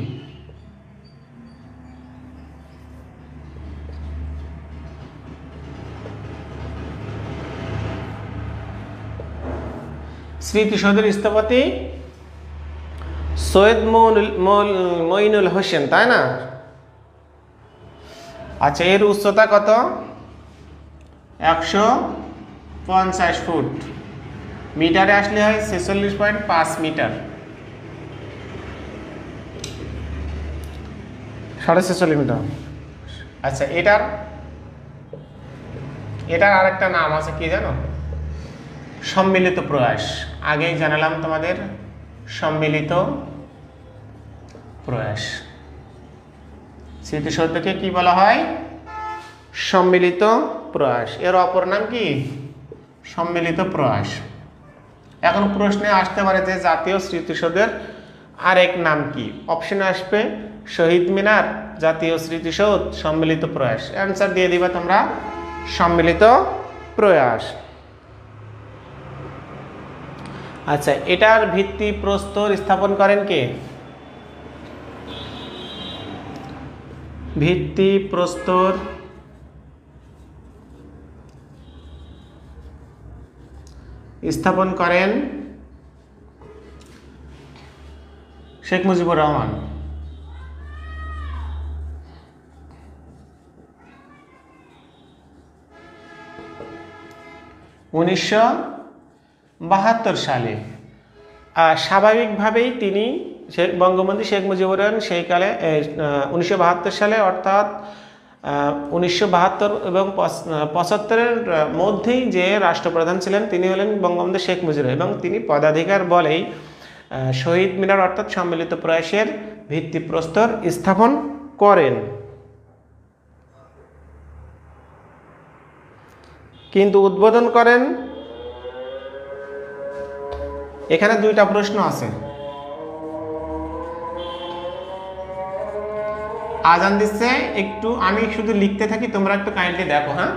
স্মৃতিসৌধের স্থপতি সৈয়দ মঈনুল হোসেন, তাই না? আচ্ছা, এর উচ্চতা কত? 150 ফুট। মিটারে আসলে হয় 46.5 মিটার, 46.5 মিটার। আচ্ছা, এটার আরেকটা নাম আছে, কি জানো? সম্মিলিত প্রয়াস। আগেই জানালাম তোমাদের সম্মিলিত প্রয়াস। স্মৃতিসৌধকে কি বলা হয়? সম্মিলিত প্রয়াস। এর অপর নাম কি? সম্মিলিত প্রয়াস। এখন প্রশ্নে আসতে পারে যে জাতীয় স্মৃতিসৌধের আরেক নাম কি? অপশনে আসবে শহীদ মিনার, জাতীয় স্মৃতিসৌধ, সম্মিলিত প্রয়াস। অ্যান্সার দিয়ে দিবা তোমরা সম্মিলিত প্রয়াস। আচ্ছা, এটার ভিত্তি প্রস্তর স্থাপন করেন কে? ভিত্তি প্রস্তর স্থাপন করেন শেখ মুজিবুর রহমান। উনিশশো 72 সালে। স্বাভাবিকভাবেই তিনি বঙ্গবন্ধু শেখ মুজিবুর রহমান সেইকালে 1972 সালে, অর্থাৎ 1972 এবং 75-এর মধ্যেই যে রাষ্ট্রপ্রধান ছিলেন তিনি হলেন বঙ্গবন্ধু শেখ মুজিবুর, এবং তিনি পদাধিকার বলেই শহীদ মিনার অর্থাৎ সম্মিলিত প্রয়াসের ভিত্তিপ্রস্তর স্থাপন করেন। কিন্তু উদ্বোধন করেন, এখানে দুইটা প্রশ্ন আছে। আজান দিচ্ছে, একটু আমি শুধু লিখতে থাকি, তোমরা একটু কাইন্ডলি দেখো। হ্যাঁ,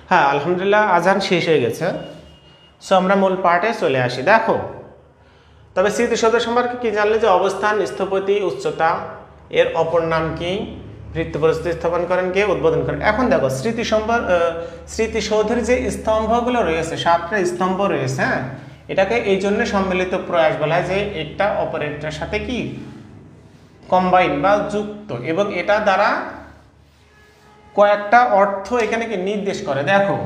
হ্যাঁ আলহামদুলিল্লাহ আজান শেষ হয়ে গেছে। সো আমরা মূল পার্টে চলে আসি। দেখো তবে স্মৃতিসৌধ সম্পর্কে কি জানলে যে অবস্থান, স্থপতি, উচ্চতা, এর অপর নাম কি, ভিত্তি প্রস্তর স্থাপন করেন কে, উদ্বোধন করেন। এখন দেখো স্মৃতিসৌধের যে স্তম্ভগুলো রয়েছে, 7টা স্তম্ভ রয়েছে, হ্যাঁ এটাকে এই জন্য সম্মিলিত প্রয়াস বলা হয় যে একটা অপরেরটার সাথে কি কম্বাইন বা যুক্ত, এবং এটা দ্বারা কয়েকটা অর্থ এখানে কি নির্দেশ করে। দেখো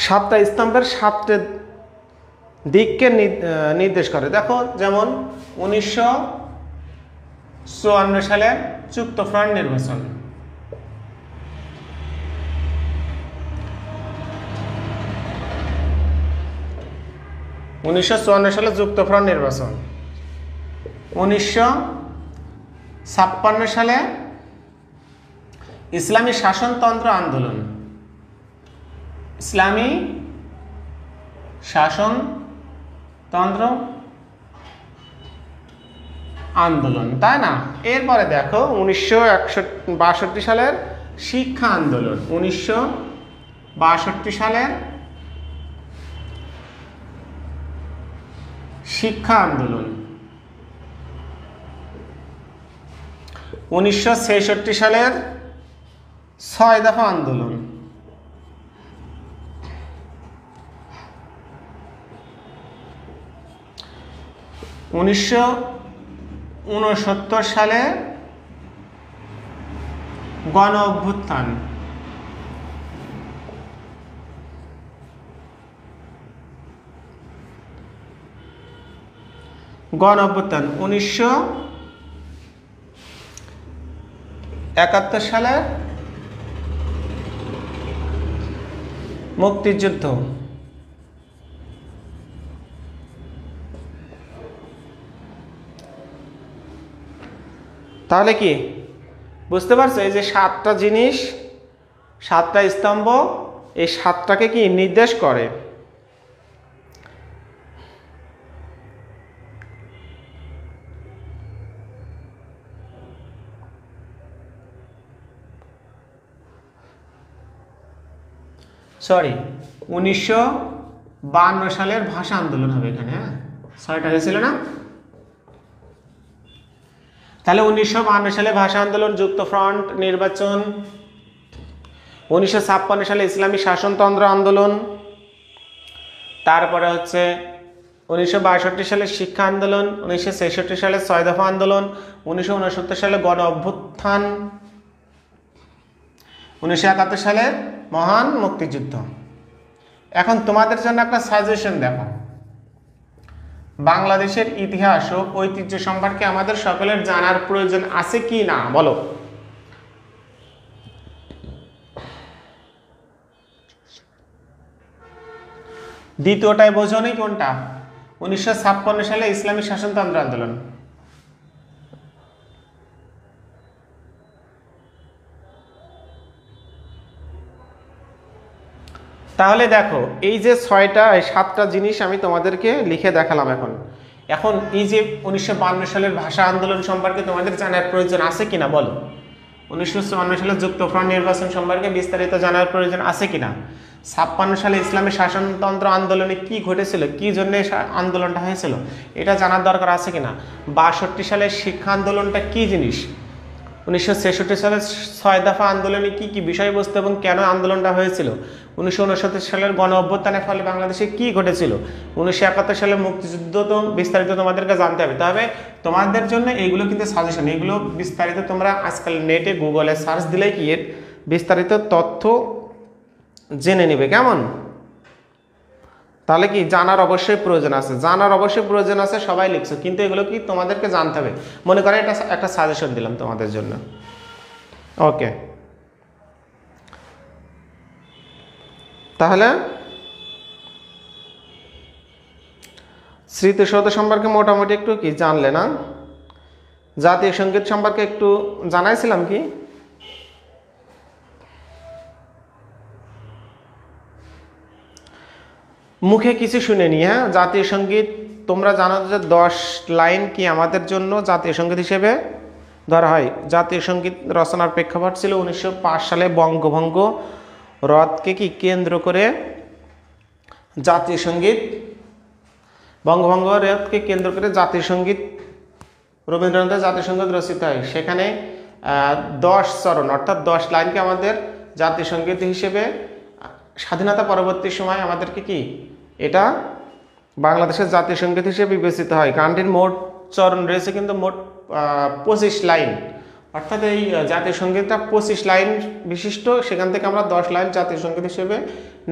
7টা স্তম্ভের 7টে দিককে নির্দেশ করে। দেখো যেমন 1954 সালের যুক্তফ্রন্ট নির্বাচন, 1954 সালে যুক্তফ্রন্ট নির্বাচন, 1956 সালে ইসলামী শাসনতন্ত্র আন্দোলন, ইসলামী শাসনতন্ত্র আন্দোলন, তাই না। এরপরে দেখো 1962 সালের শিক্ষা আন্দোলন, 1962 সালের শিক্ষা আন্দোলন, 1966 সালের 6 দফা আন্দোলন, 1969 সালে গণ অভ্যুত্থান, গণ অভ্যুত্থান, 1971 সালে মুক্তিযুদ্ধ। তাহলে কি বুঝতে পারছো, এই যে 7টা জিনিস, 7টা স্তম্ভ, এই 7টাকে কি নির্দেশ করে। সরি 1952 সালের ভাষা আন্দোলন হবে এখানে, হ্যাঁ 6টা হয়েছিল না। তাহলে 1952 সালে ভাষা আন্দোলন, যুক্তফ্রন্ট নির্বাচন, 1956 সালে ইসলামী শাসনতন্ত্র আন্দোলন, তারপরে হচ্ছে 1962 সালে শিক্ষা আন্দোলন, 1966 সালে 6 দফা আন্দোলন, 1969 সালে গণ অভ্যুত্থান, 1971 সালে মহান মুক্তিযুদ্ধ। এখন তোমাদের জন্য একটা সাজেশন দেখো, বাংলাদেশের ইতিহাস ও ঐতিহ্য সম্পর্কে আমাদের সকলের জানার প্রয়োজন আছে কি না বলো। দ্বিতীয়টায় বোঝনি কোনটা, 1956 সালে ইসলামী শাসনতন্ত্র আন্দোলন। তাহলে দেখো এই যে 7টা জিনিস আমি তোমাদেরকে লিখে দেখালাম। এখন এই যে 1952 সালের ভাষা আন্দোলন সম্পর্কে তোমাদের জানার প্রয়োজন আছে কিনা বলো। 1954 সালে যুক্তফ্রন্ট নির্বাচন সম্পর্কে বিস্তারিত জানার প্রয়োজন আছে কিনা। 56 সালে ইসলামী শাসনতন্ত্র আন্দোলনে কি ঘটেছিল, কি জন্য আন্দোলনটা হয়েছিল, এটা জানার দরকার আছে কিনা। 62 সালের শিক্ষা আন্দোলনটা কি জিনিস, 1966 সালের 6 দফা আন্দোলনে কি কি বিষয়বস্তু এবং কেন আন্দোলনটা হয়েছিল, 1969 সালের গণ অভ্যুত্থানের ফলে বাংলাদেশে কি ঘটেছিল, 1971 সালের মুক্তিযুদ্ধ, তো বিস্তারিত তোমাদেরকে জানতে হবে। তবে তোমাদের জন্য এইগুলো কিন্তু সাজেশন, এগুলো বিস্তারিত তোমরা আজকাল নেটে গুগলে সার্চ দিলেই কি এর বিস্তারিত তথ্য জেনে নেবে, কেমন। তাহলে কি জানার অবশ্যই প্রয়োজন আছে, জানার অবশ্যই প্রয়োজন আছে, সবাই লিখছো, কিন্তু এগুলো কি তোমাদেরকে জানতে হবে। মনে করে এটা একটা সাজেশন দিলাম তোমাদের জন্য। ওকে, তাহলে স্মৃতিসৌধ সম্পর্কে মোটামুটি একটু কি জানলে না। জাতীয় সঙ্গীত সম্পর্কে একটু জানাইছিলাম কি, মুখে কিছু শুনে নি। হ্যাঁ, জাতীয় সঙ্গীত তোমরা জানো যে 10 লাইন কি আমাদের জন্য জাতীয় সঙ্গীত হিসেবে ধরা হয়। জাতীয় সঙ্গীত রচনার প্রেক্ষাপট ছিল 1905 সালে বঙ্গভঙ্গ হ্রদকে কি কেন্দ্র করে জাতীয় সঙ্গীত, বঙ্গভঙ্গ হ্রদকে কেন্দ্র করে জাতীয় সঙ্গীত, রবীন্দ্রনাথের জাতীয় সঙ্গীত রচিত হয়। সেখানে 10 চরণ অর্থাৎ 10 লাইনকে আমাদের জাতীয় সঙ্গীত হিসেবে স্বাধীনতা পরবর্তী সময় আমাদেরকে কি এটা বাংলাদেশের জাতীয় সঙ্গীত হিসেবে বিবেচিত হয়। গানটির মোট চরণ রয়েছে কিন্তু মোট 25 লাইন, অর্থাৎ এই জাতীয় সঙ্গীতটা 25 লাইন বিশিষ্ট, সেখান থেকে আমরা 10 লাইন জাতীয় সঙ্গীত হিসেবে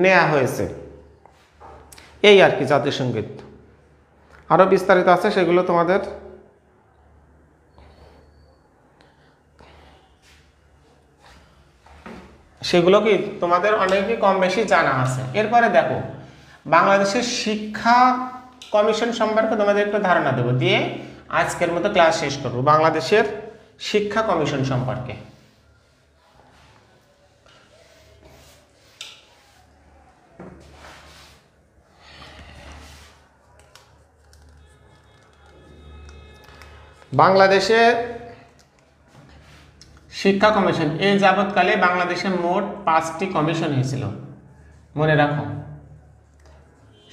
নেওয়া হয়েছে। এই আর কি জাতীয় সঙ্গীত। আরও বিস্তারিত আছে, সেগুলো তোমাদের সেগুলো কি তোমাদের অনেকে কম বেশি জানা আছে। এরপরে দেখো বাংলাদেশের শিক্ষা কমিশন সম্পর্কে তোমাদের একটু ধারণা দেবো, দিয়ে আজকের মতো ক্লাস শেষ করবো। বাংলাদেশের শিক্ষা কমিশন সম্পর্কে বাংলাদেশে শিক্ষা কমিশন এই যাবৎকালে বাংলাদেশে মোট 5টি কমিশন হয়েছিল, মনে রাখো।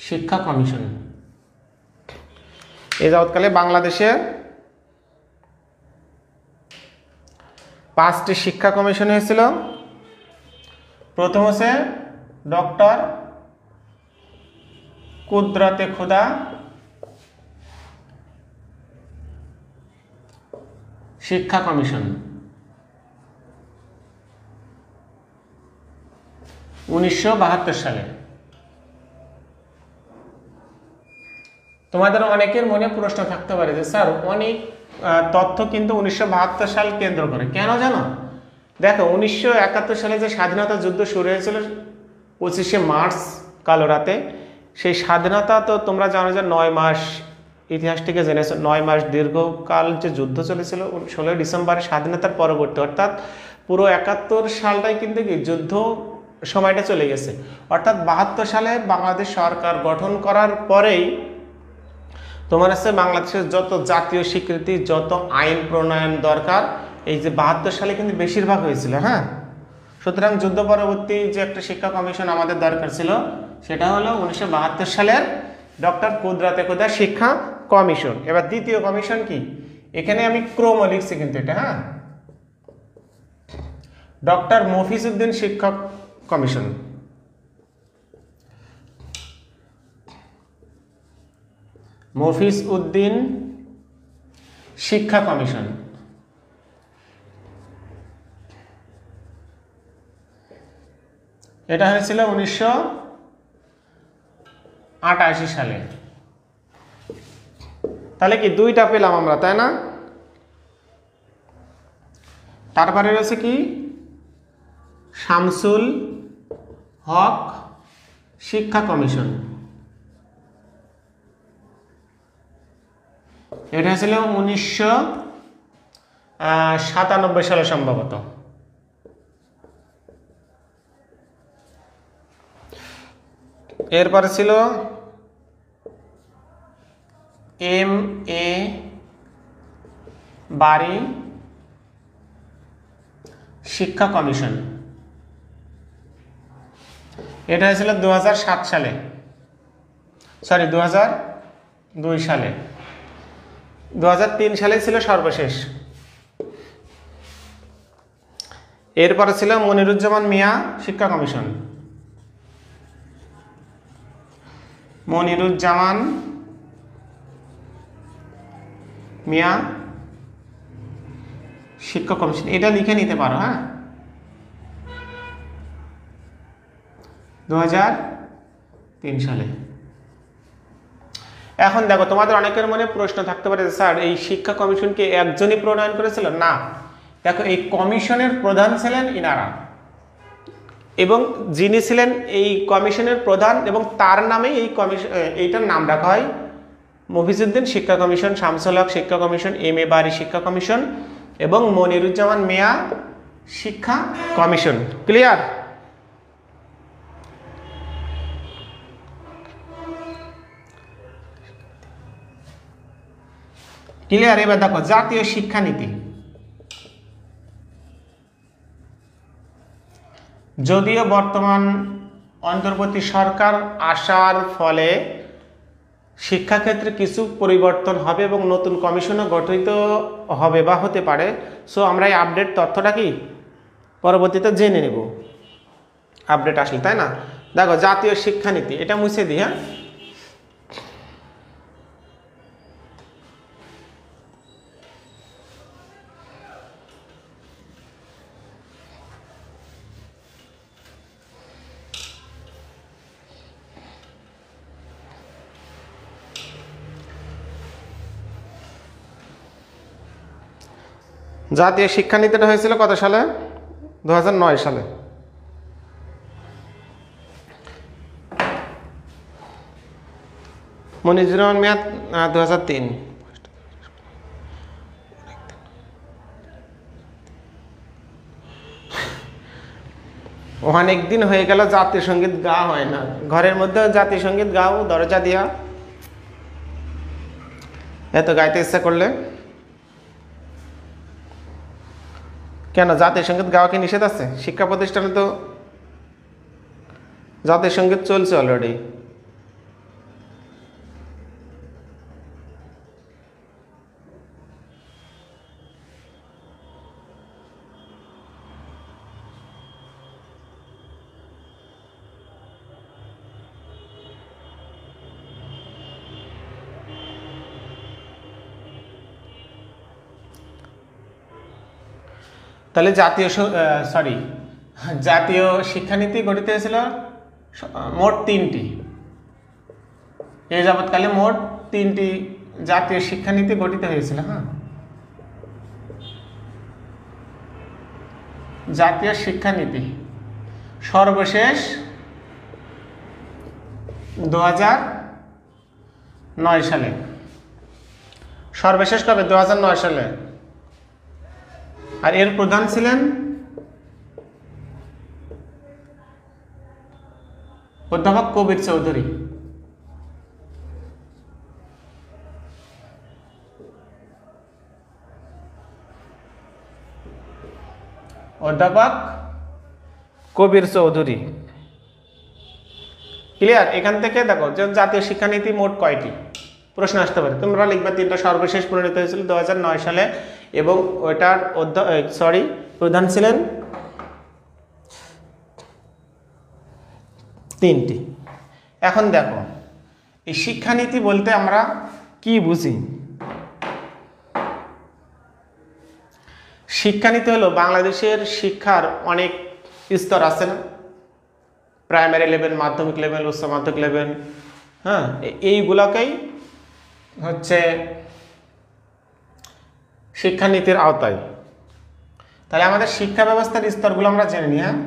শিক্ষা কমিশন এই যাবৎকালে বাংলাদেশে 5টি শিক্ষা কমিশন হয়েছিল। প্রথম হচ্ছে ডক্টর কুদরতে খুদা শিক্ষা কমিশন, 1972 সালে। তোমাদের অনেকের মনে প্রশ্ন থাকতে পারে যে স্যার অনেক তথ্য কিন্তু 1972 সাল কেন্দ্র করে, কেন জানো? দেখো 1971 সালে যে স্বাধীনতা যুদ্ধ শুরু হয়েছিল 25শে মার্চ কালো রাতে, সেই স্বাধীনতা তো তোমরা জানো যে 9 মাস, ইতিহাস থেকে জেনেছো 9 মাস দীর্ঘকাল যে যুদ্ধ চলেছিল। 16 ডিসেম্বরে স্বাধীনতার পরবর্তী অর্থাৎ পুরো 71 সালটাই কিন্তু কি যুদ্ধ সময়টা চলে গেছে। অর্থাৎ 72 সালে বাংলাদেশ সরকার গঠন করার পরেই তোমার হচ্ছে বাংলাদেশের যত জাতীয় স্বীকৃতি, যত আইন প্রণয়ন দরকার, এই যে 72 সালে কিন্তু বেশিরভাগ হয়েছিল। হ্যাঁ, সুতরাং যুদ্ধ পরবর্তী যে একটা শিক্ষা কমিশন আমাদের দরকার ছিল, সেটা হলো 1972 সালের ডক্টর কুদরতে খুদা শিক্ষা কমিশন। এবার দ্বিতীয় কমিশন কি, এখানে আমি ক্রম লিখছি কিন্তু এটা, হ্যাঁ, ডক্টর মফিজ উদ্দিন শিক্ষক কমিশন। মফিজ উদ্দিন শিক্ষা কমিশন, এটা হয়েছিল 1988 সালে। তাহলে কি দুইটা পেলাম আমরা, তাই না? তারপরে রয়েছে কি শামসুল হক শিক্ষা কমিশন, এটা ছিল 1997 সালে সম্ভবত। এরপরে ছিল MA বাড়ি শিক্ষা কমিশন, এটা হয়েছিল 2007 সালে, সরি 2002 সালে। 2003 সালে ছিল সর্বশেষ। এরপরে ছিল মনিরুজ্জামান মিয়া শিক্ষা কমিশন, মনিরুজ্জামান মিয়া শিক্ষা কমিশন, এটা লিখে নিতে পারো। হ্যাঁ, 2003 সালে। এখন দেখো তোমাদের অনেকের মনে প্রশ্ন থাকতে পারে স্যার এই শিক্ষা কমিশনকে একজনই প্রণয়ন করেছিল? না, দেখো এই কমিশনের প্রধান ছিলেন ইনারা, এবং যিনি ছিলেন এই কমিশনের প্রধান এবং তার নামেই এই কমিশন, এইটার নাম রাখা হয় মফিজ উদ্দিন শিক্ষা কমিশন, শামসুল হক শিক্ষা কমিশন, MA বাড়ি শিক্ষা কমিশন এবং মনিরুজ্জামান মিয়া শিক্ষা কমিশন। ক্লিয়ার? ক্লিয়ার? এবার দেখো জাতীয় শিক্ষানীতি। যদিও বর্তমান অন্তর্বর্তী সরকার আসার ফলে শিক্ষাক্ষেত্রে কিছু পরিবর্তন হবে এবং নতুন কমিশনও গঠিত হবে বা হতে পারে। সো আমরা এই আপডেট তথ্যটা কি পরবর্তীতে জেনে নেব আপডেট আসলে, তাই না? দেখো জাতীয় শিক্ষানীতি, এটা মুছে দিই। হ্যাঁ, জাতীয় শিক্ষানীতিটা হয়েছিল কত সালে? 2009 সালে। মনিজুর রহমান মেয়াদ 2003। অনেক দিন হয়ে গেল জাতীয় সঙ্গীত গাওয়া হয় না। ঘরের মধ্যে জাতীয় সঙ্গীত গাও দরজা দিয়া, এত গাইতে ইচ্ছা করলে। কেন জাতীয় সঙ্গীত গাওয়া কি নিষেধ আছে? শিক্ষা প্রতিষ্ঠানে তো জাতীয় সঙ্গীত চলছে অলরেডি। তাহলে জাতীয় শিক্ষানীতি গঠিত হয়েছিল মোট 3টি। এই যাবৎকালে মোট 3টি জাতীয় শিক্ষানীতি গঠিত হয়েছিল। হ্যাঁ, জাতীয় শিক্ষানীতি সর্বশেষ 2009 সালে। সর্বশেষ কবে? 2009 সালে। আর এর প্রধান ছিলেন অধ্যাপক কবির চৌধুরী। অধ্যাপক কবির চৌধুরী। ক্লিয়ার? এখান থেকে দেখো যে জাতীয় শিক্ষানীতি মোট কয়টি প্রশ্ন আসতে পারে, তোমরা লিখবে 3টা। সর্বশেষ প্রণীত হয়েছিল 2009 সালে এবং ওইটার প্রধান ছিলেন 3টি। এখন দেখো এই শিক্ষানীতি বলতে আমরা কি বুঝি? শিক্ষানীতি হলো বাংলাদেশের শিক্ষার অনেক স্তর আছে না, প্রাইমারি লেভেল, মাধ্যমিক লেভেল, উচ্চ মাধ্যমিক লেভেল। হ্যাঁ, এইগুলোকেই হচ্ছে শিক্ষানীতির আওতায়। তাহলে আমাদের শিক্ষা ব্যবস্থার স্তরগুলো আমরা জেনে নিই। হ্যাঁ,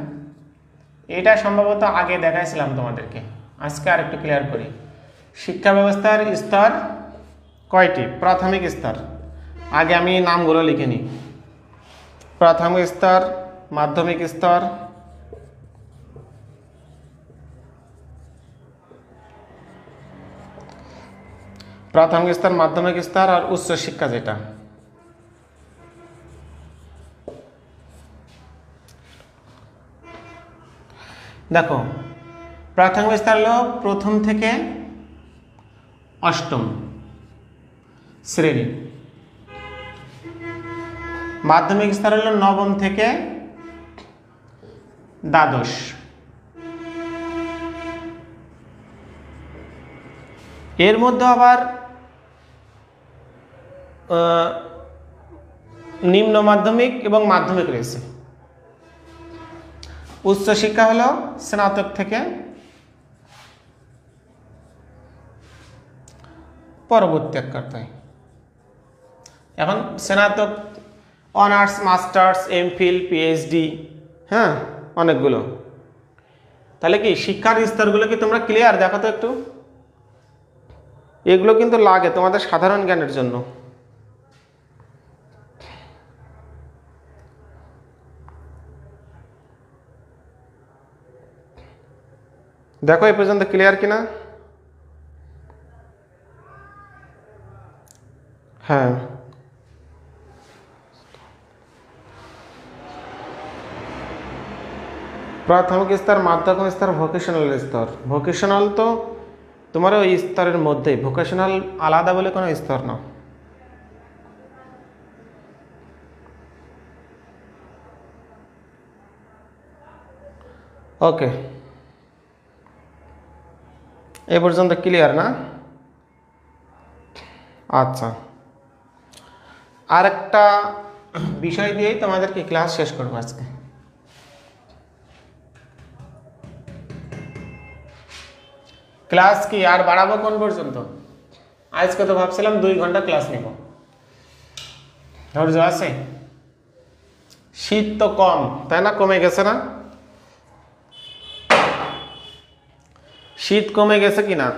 এটা সম্ভবত আগে দেখাইছিলাম তোমাদেরকে, আজকে আর একটু ক্লিয়ার করি। শিক্ষা ব্যবস্থার স্তর কয়টি? প্রাথমিক স্তর, আগে আমি নামগুলো লিখে নিই। প্রাথমিক স্তর, মাধ্যমিক স্তর, প্রাথমিক স্তর, মাধ্যমিক স্তর আর উচ্চ শিক্ষা যেটা। দেখো প্রাথমিক স্তর হলো 1ম থেকে 8ম শ্রেণী। মাধ্যমিক স্তর হলো 9ম থেকে দ্বাদশ। এর মধ্যে আবার নিম্ন মাধ্যমিক এবং মাধ্যমিক রয়েছে। উচ্চ শিক্ষা হলো স্নাতক থেকে পরবর্তী একটায়। এখন স্নাতক, অনার্স, মাস্টার্স, এমফিল, পিএইচডি, হ্যাঁ অনেকগুলো। তাহলে কি শিক্ষার স্তরগুলো কি তোমরা ক্লিয়ার? দেখো তো একটু, এগুলো কিন্তু লাগে তোমাদের সাধারণ জ্ঞানের জন্য। দেখো এই পর্যন্ত ক্লিয়ার কিনা? হ্যাঁ, প্রাথমিক স্তর, মাধ্যমিক স্তর, ভোকেশনাল স্তর। ভোকেশনাল তো তোমার ওই স্তরের মধ্যেই, ভোকেশনাল আলাদা বলে কোনো স্তর না। ওকে, এ পর্যন্ত ক্লিয়ার না? আচ্ছা, আর একটা বিষয় দিয়েই তোমাদেরকে ক্লাস শেষ করবো আজকে। ক্লাস কি আর বাড়াবো কোন পর্যন্ত? আজকে তো ভাবছিলাম 2 ঘন্টা ক্লাস নেব, ধৈর্য আছে? শীত তো কম, তাই না? কমে গেছে না? শীত কমে গেছে কিনা?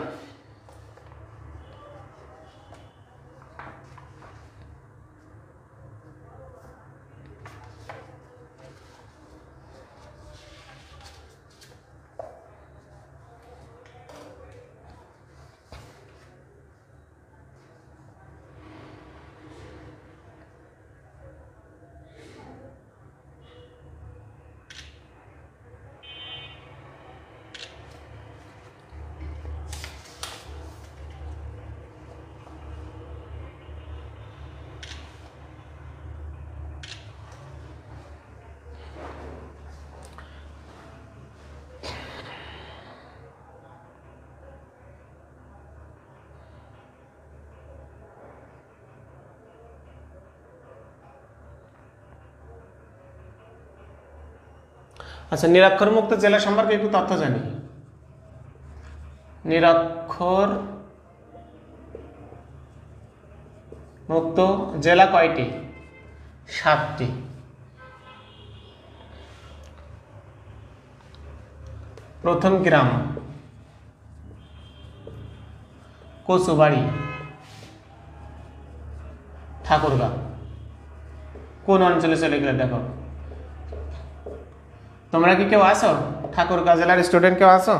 আচ্ছা, নিরক্ষর মুক্ত জেলা সম্পর্কে একটু তথ্য জানি। নিরক্ষর মুক্ত জেলা কয়টি? 7টি। প্রথম গ্রাম কচুবাড়ি, ঠাকুরগাঁও। কোন অঞ্চলে চলে গেলে দেখো? তোমরা কি কেউ আসো? ঠাকুরগাঁও জেলার স্টুডেন্ট কেউ আসো?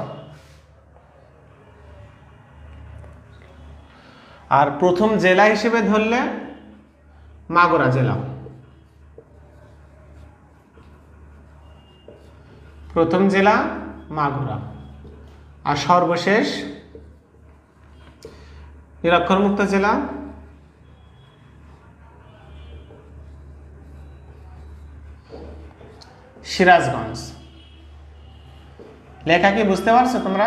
আর প্রথম জেলা হিসেবে ধরলে মাগুরা জেলা, প্রথম জেলা মাগুরা। আর সর্বশেষ নিরক্ষরমুক্ত জেলা সিরাজগঞ্জ। লেখা কি বুঝতে পারছো তোমরা?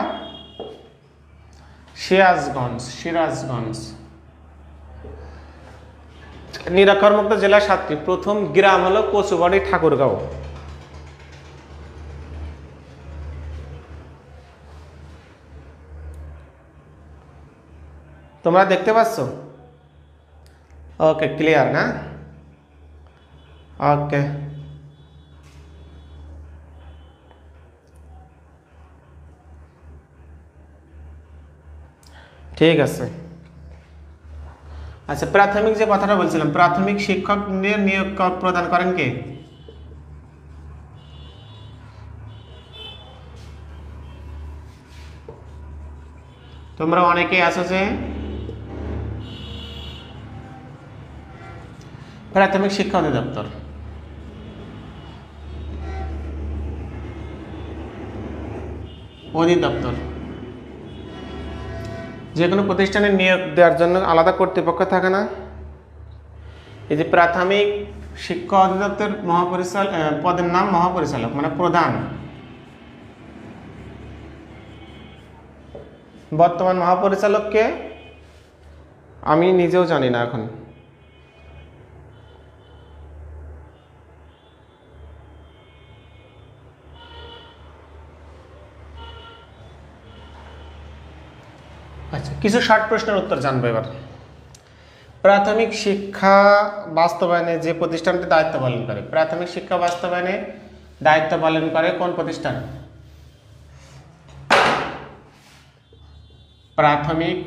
সিরাজগঞ্জ, সিরাজগঞ্জ। নিরক্ষরমুক্ত জেলা 7টি। প্রথম গ্রাম হলো কচুবাড়ি, ঠাকুরগাঁও। তোমরা দেখতে পাচ্ছ? ওকে, ক্লিয়ার না? ওকে, ঠিক আছে। আচ্ছা, প্রাথমিক যে কথাটা বলছিলাম, প্রাথমিক শিক্ষকদের নিয়োগ প্রদান করেন কে? তোমরা অনেকেই আছো যে প্রাথমিক শিক্ষা অধিদপ্তর। অধিদপ্তর যে কোনো প্রতিষ্ঠানে নিয়োগ দেওয়ার জন্য আলাদা কর্তৃপক্ষ থাকে না? এই যে প্রাথমিক শিক্ষা অধিদপ্তর মহাপরিচালক, পদের নাম মহাপরিচালক, মানে প্রধান। বর্তমান মহাপরিচালককে আমি নিজেও জানি না এখন। আচ্ছা, কিছু শর্ট প্রশ্নের উত্তর জানবো এবার। প্রাথমিক শিক্ষা বাস্তবায়নে যে প্রতিষ্ঠানটি দায়িত্ব পালন করে, প্রাথমিক শিক্ষা বাস্তবায়নে দায়িত্ব পালন করে কোন প্রতিষ্ঠান? প্রাথমিক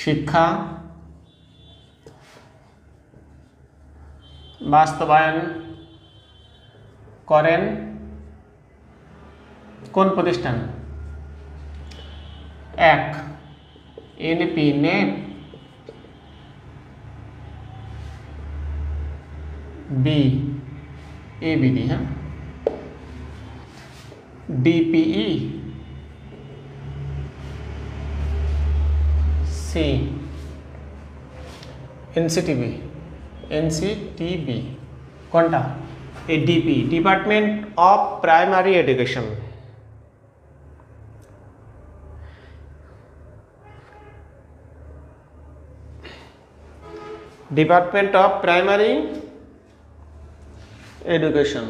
শিক্ষা বাস্তবায়ন করেন কোন প্রতিষ্ঠান? 1 এনপি, নেপ। বি এবিডি। হ্যাঁ, ডিপিই, সি, এনসিটিবি কোনটা? এই DP, department of primary education. Department of primary education.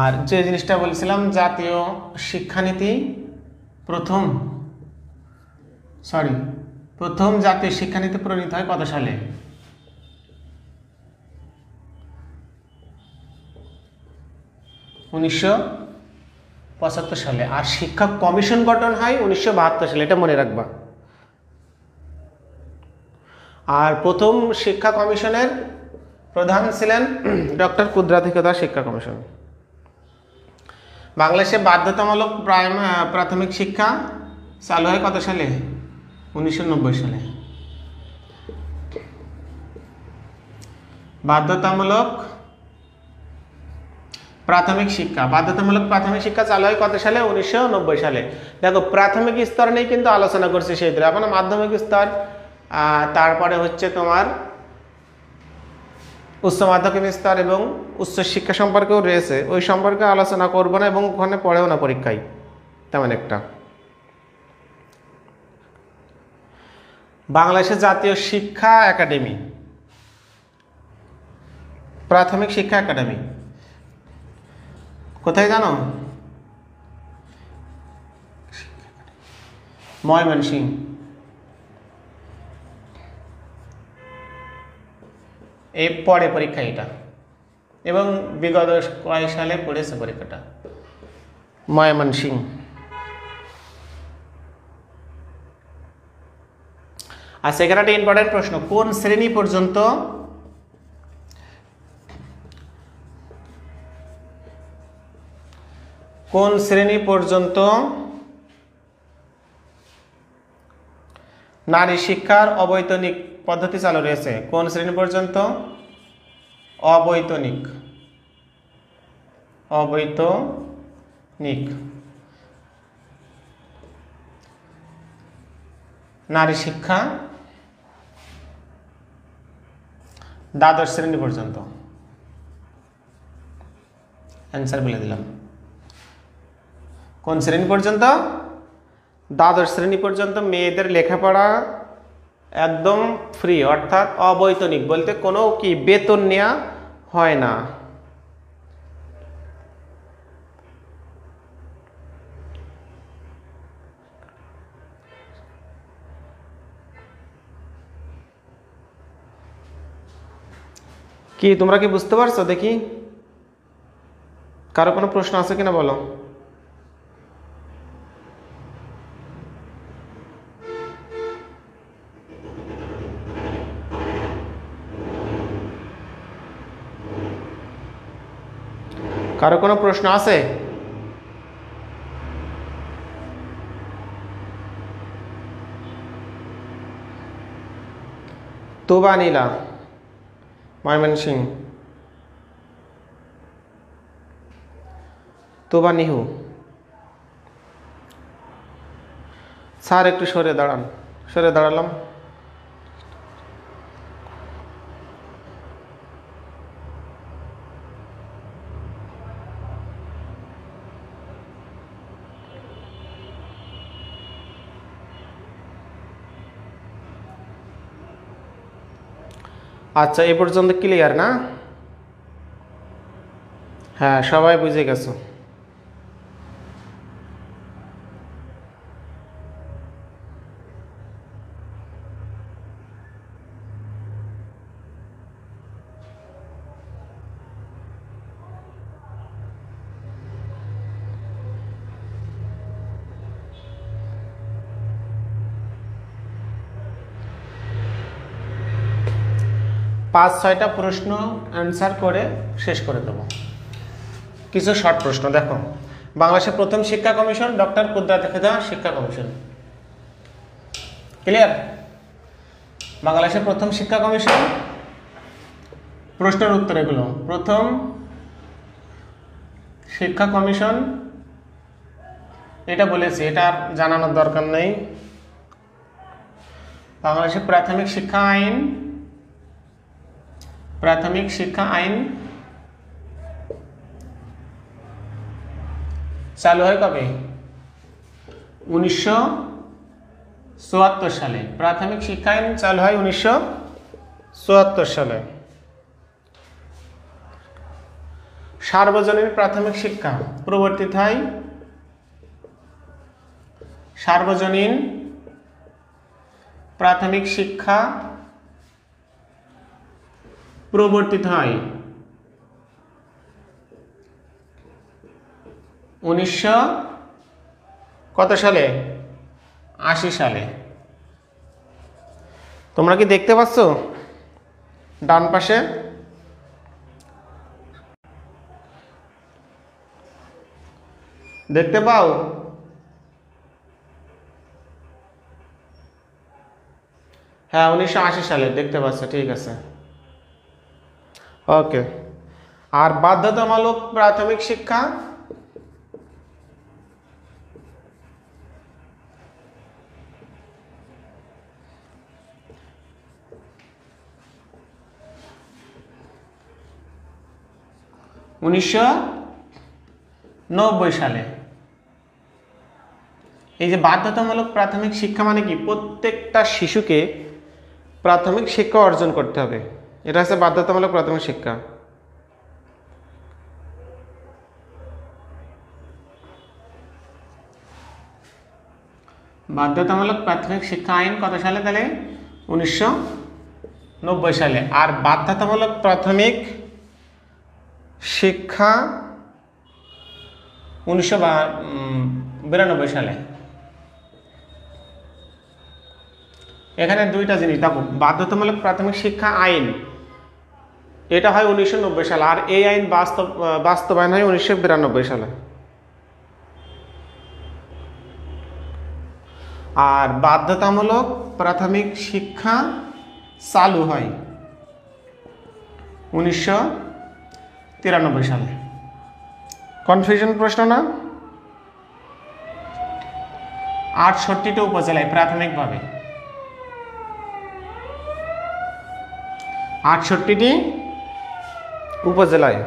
আর যে জিনিসটা বলছিলাম, জাতীয় শিক্ষানীতি প্রথম জাতীয় শিক্ষানীতি প্রণীত হয় কত সালে? 1975 সালে। আর শিক্ষা কমিশন গঠন হয় 1972 সালে, এটা মনে রাখবা। আর প্রথম শিক্ষা কমিশনের প্রধান ছিলেন ডক্টর কুদ্রাতিকতা শিক্ষা কমিশন। বাংলাদেশে বাধ্যতামূলক প্রাথমিক শিক্ষা চালু হয় কত সালে? 1990 সালে। বাধ্যতামূলক প্রাথমিক শিক্ষা চালু হয় কত সালে? 1990 সালে। দেখো, প্রাথমিক স্তর নিয়ে কিন্তু আলোচনা করছি সেই ধরে, আপনার মাধ্যমিক স্তর, তারপরে হচ্ছে তোমার উচ্চ মাধ্যমিক স্তর এবং উচ্চ শিক্ষা সম্পর্কেও রয়েছে, ওই সম্পর্কে আলোচনা করবো না এবং ওখানে পড়েও না পরীক্ষায় তেমন একটা। বাংলাদেশের জাতীয় শিক্ষা একাডেমি, প্রাথমিক শিক্ষা একাডেমি কোথায় জানো? ময়মনসিংহ। এই পরে পরীক্ষা এটা, এবং বিগত কয়েক সালে পড়েছে পরীক্ষাটা। ময়মনসিংহ। আচ্ছা, এখানে একটা ইম্পর্টেন্ট প্রশ্ন, কোন শ্রেণী পর্যন্ত নারী শিক্ষার অবৈতনিক পদ্ধতি চালু রয়েছে? কোন শ্রেণী পর্যন্ত অবৈতনিক নারী শিক্ষা দ্বাদশ শ্রেণী পর্যন্ত। অ্যান্সার বলে দিলাম। কোন শ্রেণী পর্যন্ত? দ্বাদশ শ্রেণী পর্যন্ত মেয়েদের লেখাপড়া একদম ফ্রি, অর্থাৎ অবৈতনিক বলতে কোনো কি বেতন নেওয়া হয় না। কি তোমরা কি বুঝতে পারছো? দেখি কারো কোনো প্রশ্ন আছে কিনা বলো। কারো কোনো প্রশ্ন আছে? তুবা নীলা, ময়মনসিংহ। তুবা নিহু। স্যার একটু সরে দাঁড়ান। সরে দাঁড়ালাম। আচ্ছা, এই পর্যন্ত ক্লিয়ার না? হ্যাঁ, সবাই বুঝে গেছো। পাঁচ ছয়টা প্রশ্ন অ্যান্সার করে শেষ করে দেব। কিছু শর্ট প্রশ্ন দেখো। বাংলাদেশের প্রথম শিক্ষা কমিশন ডক্টর কুদ্রাত শিক্ষা কমিশন। ক্লিয়ার? বাংলাদেশের প্রথম শিক্ষা কমিশন, প্রশ্নের উত্তর এগুলো। প্রথম শিক্ষা কমিশন এটা বলেছি, এটা আর জানানোর দরকার নেই। বাংলাদেশের প্রাথমিক শিক্ষা আইন, প্রাথমিক শিক্ষা আইন চালু হয় কবে? 1974 সালে। প্রাথমিক শিক্ষা আইন চালু হয় 1974 সালে। সার্বজনীন প্রাথমিক শিক্ষা প্রবর্তিত হয়, সার্বজনীন প্রাথমিক শিক্ষা প্রবর্তিত হয় 1900 কত সালে? 80 সালে। তোমরা কি দেখতে পাচ্ছ ডান পাশে? দেখতে পাও? হ্যাঁ 1980 সালে দেখতে পাচ্ছ, ঠিক আছে। ওকে। আর বাধ্যতামূলক প্রাথমিক শিক্ষা উনিশশো 90 সালে। এই যে বাধ্যতামূলক প্রাথমিক শিক্ষা মানে কি? প্রত্যেকটা শিশুকে প্রাথমিক শিক্ষা অর্জন করতে হবে, এটা হচ্ছে বাধ্যতামূলক প্রাথমিক শিক্ষা। বাধ্যতামূলক প্রাথমিক শিক্ষা আইন কত সালে তাহলে? 1990 সালে। আর বাধ্যতামূলক প্রাথমিক শিক্ষা 1992 সালে। এখানে দুইটা জিনিস দেখো, বাধ্যতামূলক প্রাথমিক শিক্ষা আইন এটা হয় 1990 সালে, আর এই আইন বাস্তবায়ন হয় 1992 সালে। আর বাধ্যতামূলক প্রাথমিক শিক্ষা চালু হয় 1993 সালে। কনফিউশন প্রশ্ন না? 68টা উপজেলায় প্রাথমিকভাবে, 68টি উপজেলায়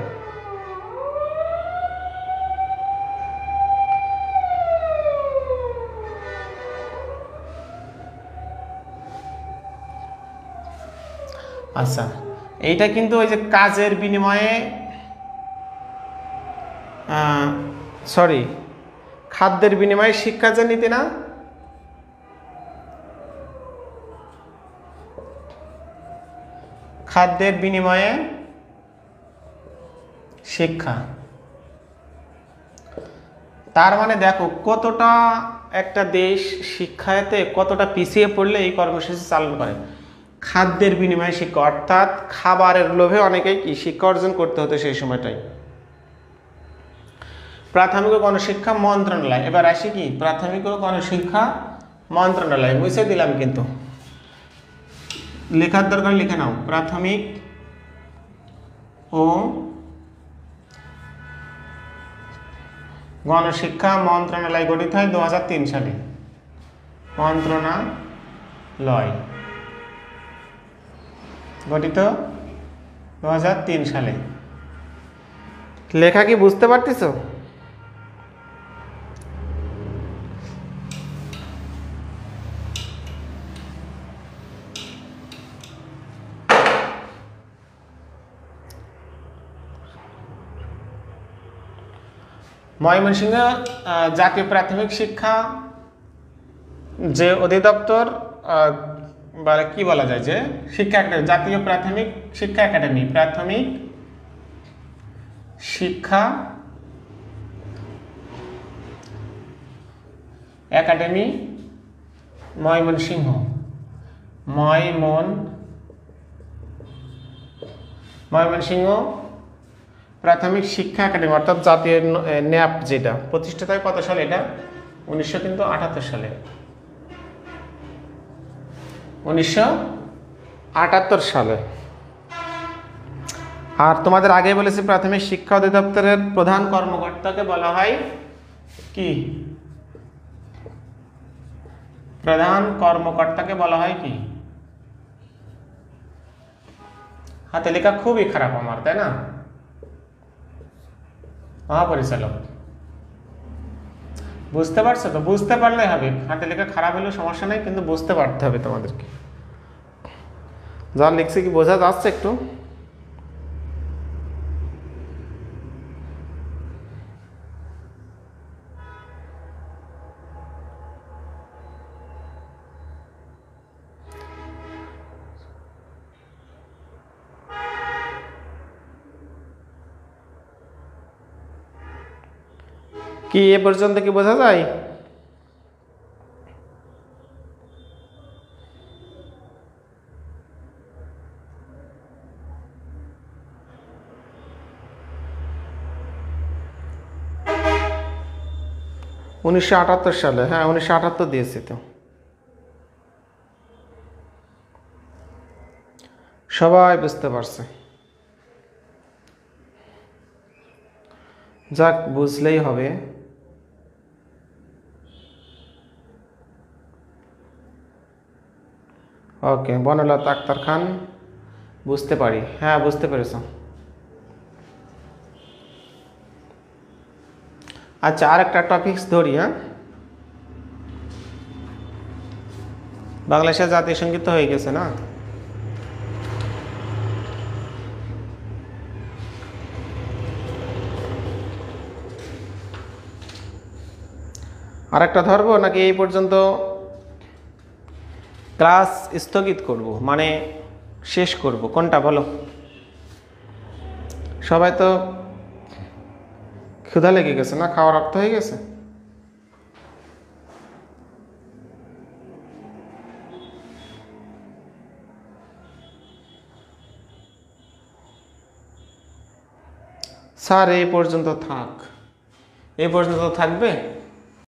আচ্ছা, এইটা কিন্তু ওই যে কাজের বিনিময়ে খাদ্যের বিনিময়ে শিক্ষা যে নীতি না, খাদ্যের বিনিময়ে শিক্ষা। তার মানে দেখো কতটা একটা দেশ শিক্ষাতে কতটা পিছিয়ে পড়লে এই কর্মসূচি চালু করে। খাদ্যের বিনিময়ে শিক্ষা, অর্থাৎ খাবারের লোভে অনেকেই কি শিক্ষা অর্জন করতে হতো সেই সময়টাই। প্রাথমিক ও গণশিক্ষা মন্ত্রণালয়, এবার আসি কি প্রাথমিক ও গণশিক্ষা মন্ত্রণালয়, মুছে দিলাম কিন্তু লেখার দরকার, লিখে নাও। প্রাথমিক ও গণশিক্ষা মন্ত্রণালয় গঠিত হয় 2003 সালে। মন্ত্রণালয় গঠিত 2003 সালে। লেখা কি বুঝতে পারতেছো? ময়মনসিংহ জাতীয় প্রাথমিক শিক্ষা যে অধিদপ্তর বা কি বলা যায় যে শিক্ষা একাডেমি, জাতীয় প্রাথমিক শিক্ষা একাডেমি, প্রাথমিক শিক্ষা একাডেমি ময়মনসিংহ, ময়মনসিংহ প্রাথমিক শিক্ষা একাডেমি অর্থাৎ জাতীয় ন্যাপ যেটা প্রতিষ্ঠিত হয় কত সালে? এটা 1978 সালে। 1978 সালে। আর তোমাদের আগে বলেছি প্রাথমিক শিক্ষা অধিদপ্তরের প্রধান কর্মকর্তাকে বলা হয় কি? প্রধান কর্মকর্তাকে বলা হয় কি? হাতে লেখা খুবই খারাপ আমার, তাই না? মহাপরিচালক। বুঝতে পারছো তো? বুঝতে পারলে হবে, হাতে লেখা খারাপ হলেও সমস্যা নেই, কিন্তু বুঝতে পারতে হবে তোমাদেরকে। যা লিখছে কি বোঝা যাচ্ছে একটু? কি এ পর্যন্ত কি বোঝা যায়? '78 সালে, হ্যাঁ 1978 দিয়েছি তো। সবাই বুঝতে পারছে। যাক, বুঝলেই হবে। ওকে, বনলতা আক্তার খান, বুঝতে পারি, হ্যাঁ বুঝতে পেরেছ। আচ্ছা, আর একটা টপিকস ধরি। হ্যাঁ, বাংলাদেশের জাতীয় সঙ্গীত তো হয়ে গেছে না? আর একটা ধরবো নাকি এই পর্যন্ত ক্লাস স্থগিত করব, মানে শেষ করব, কোনটা বলো? সবাই তো ক্ষুধা লেগে গেছে না, খাওয়ার রক্ত হয়ে গেছে। স্যার এই পর্যন্ত থাক, এই পর্যন্ত থাকবে।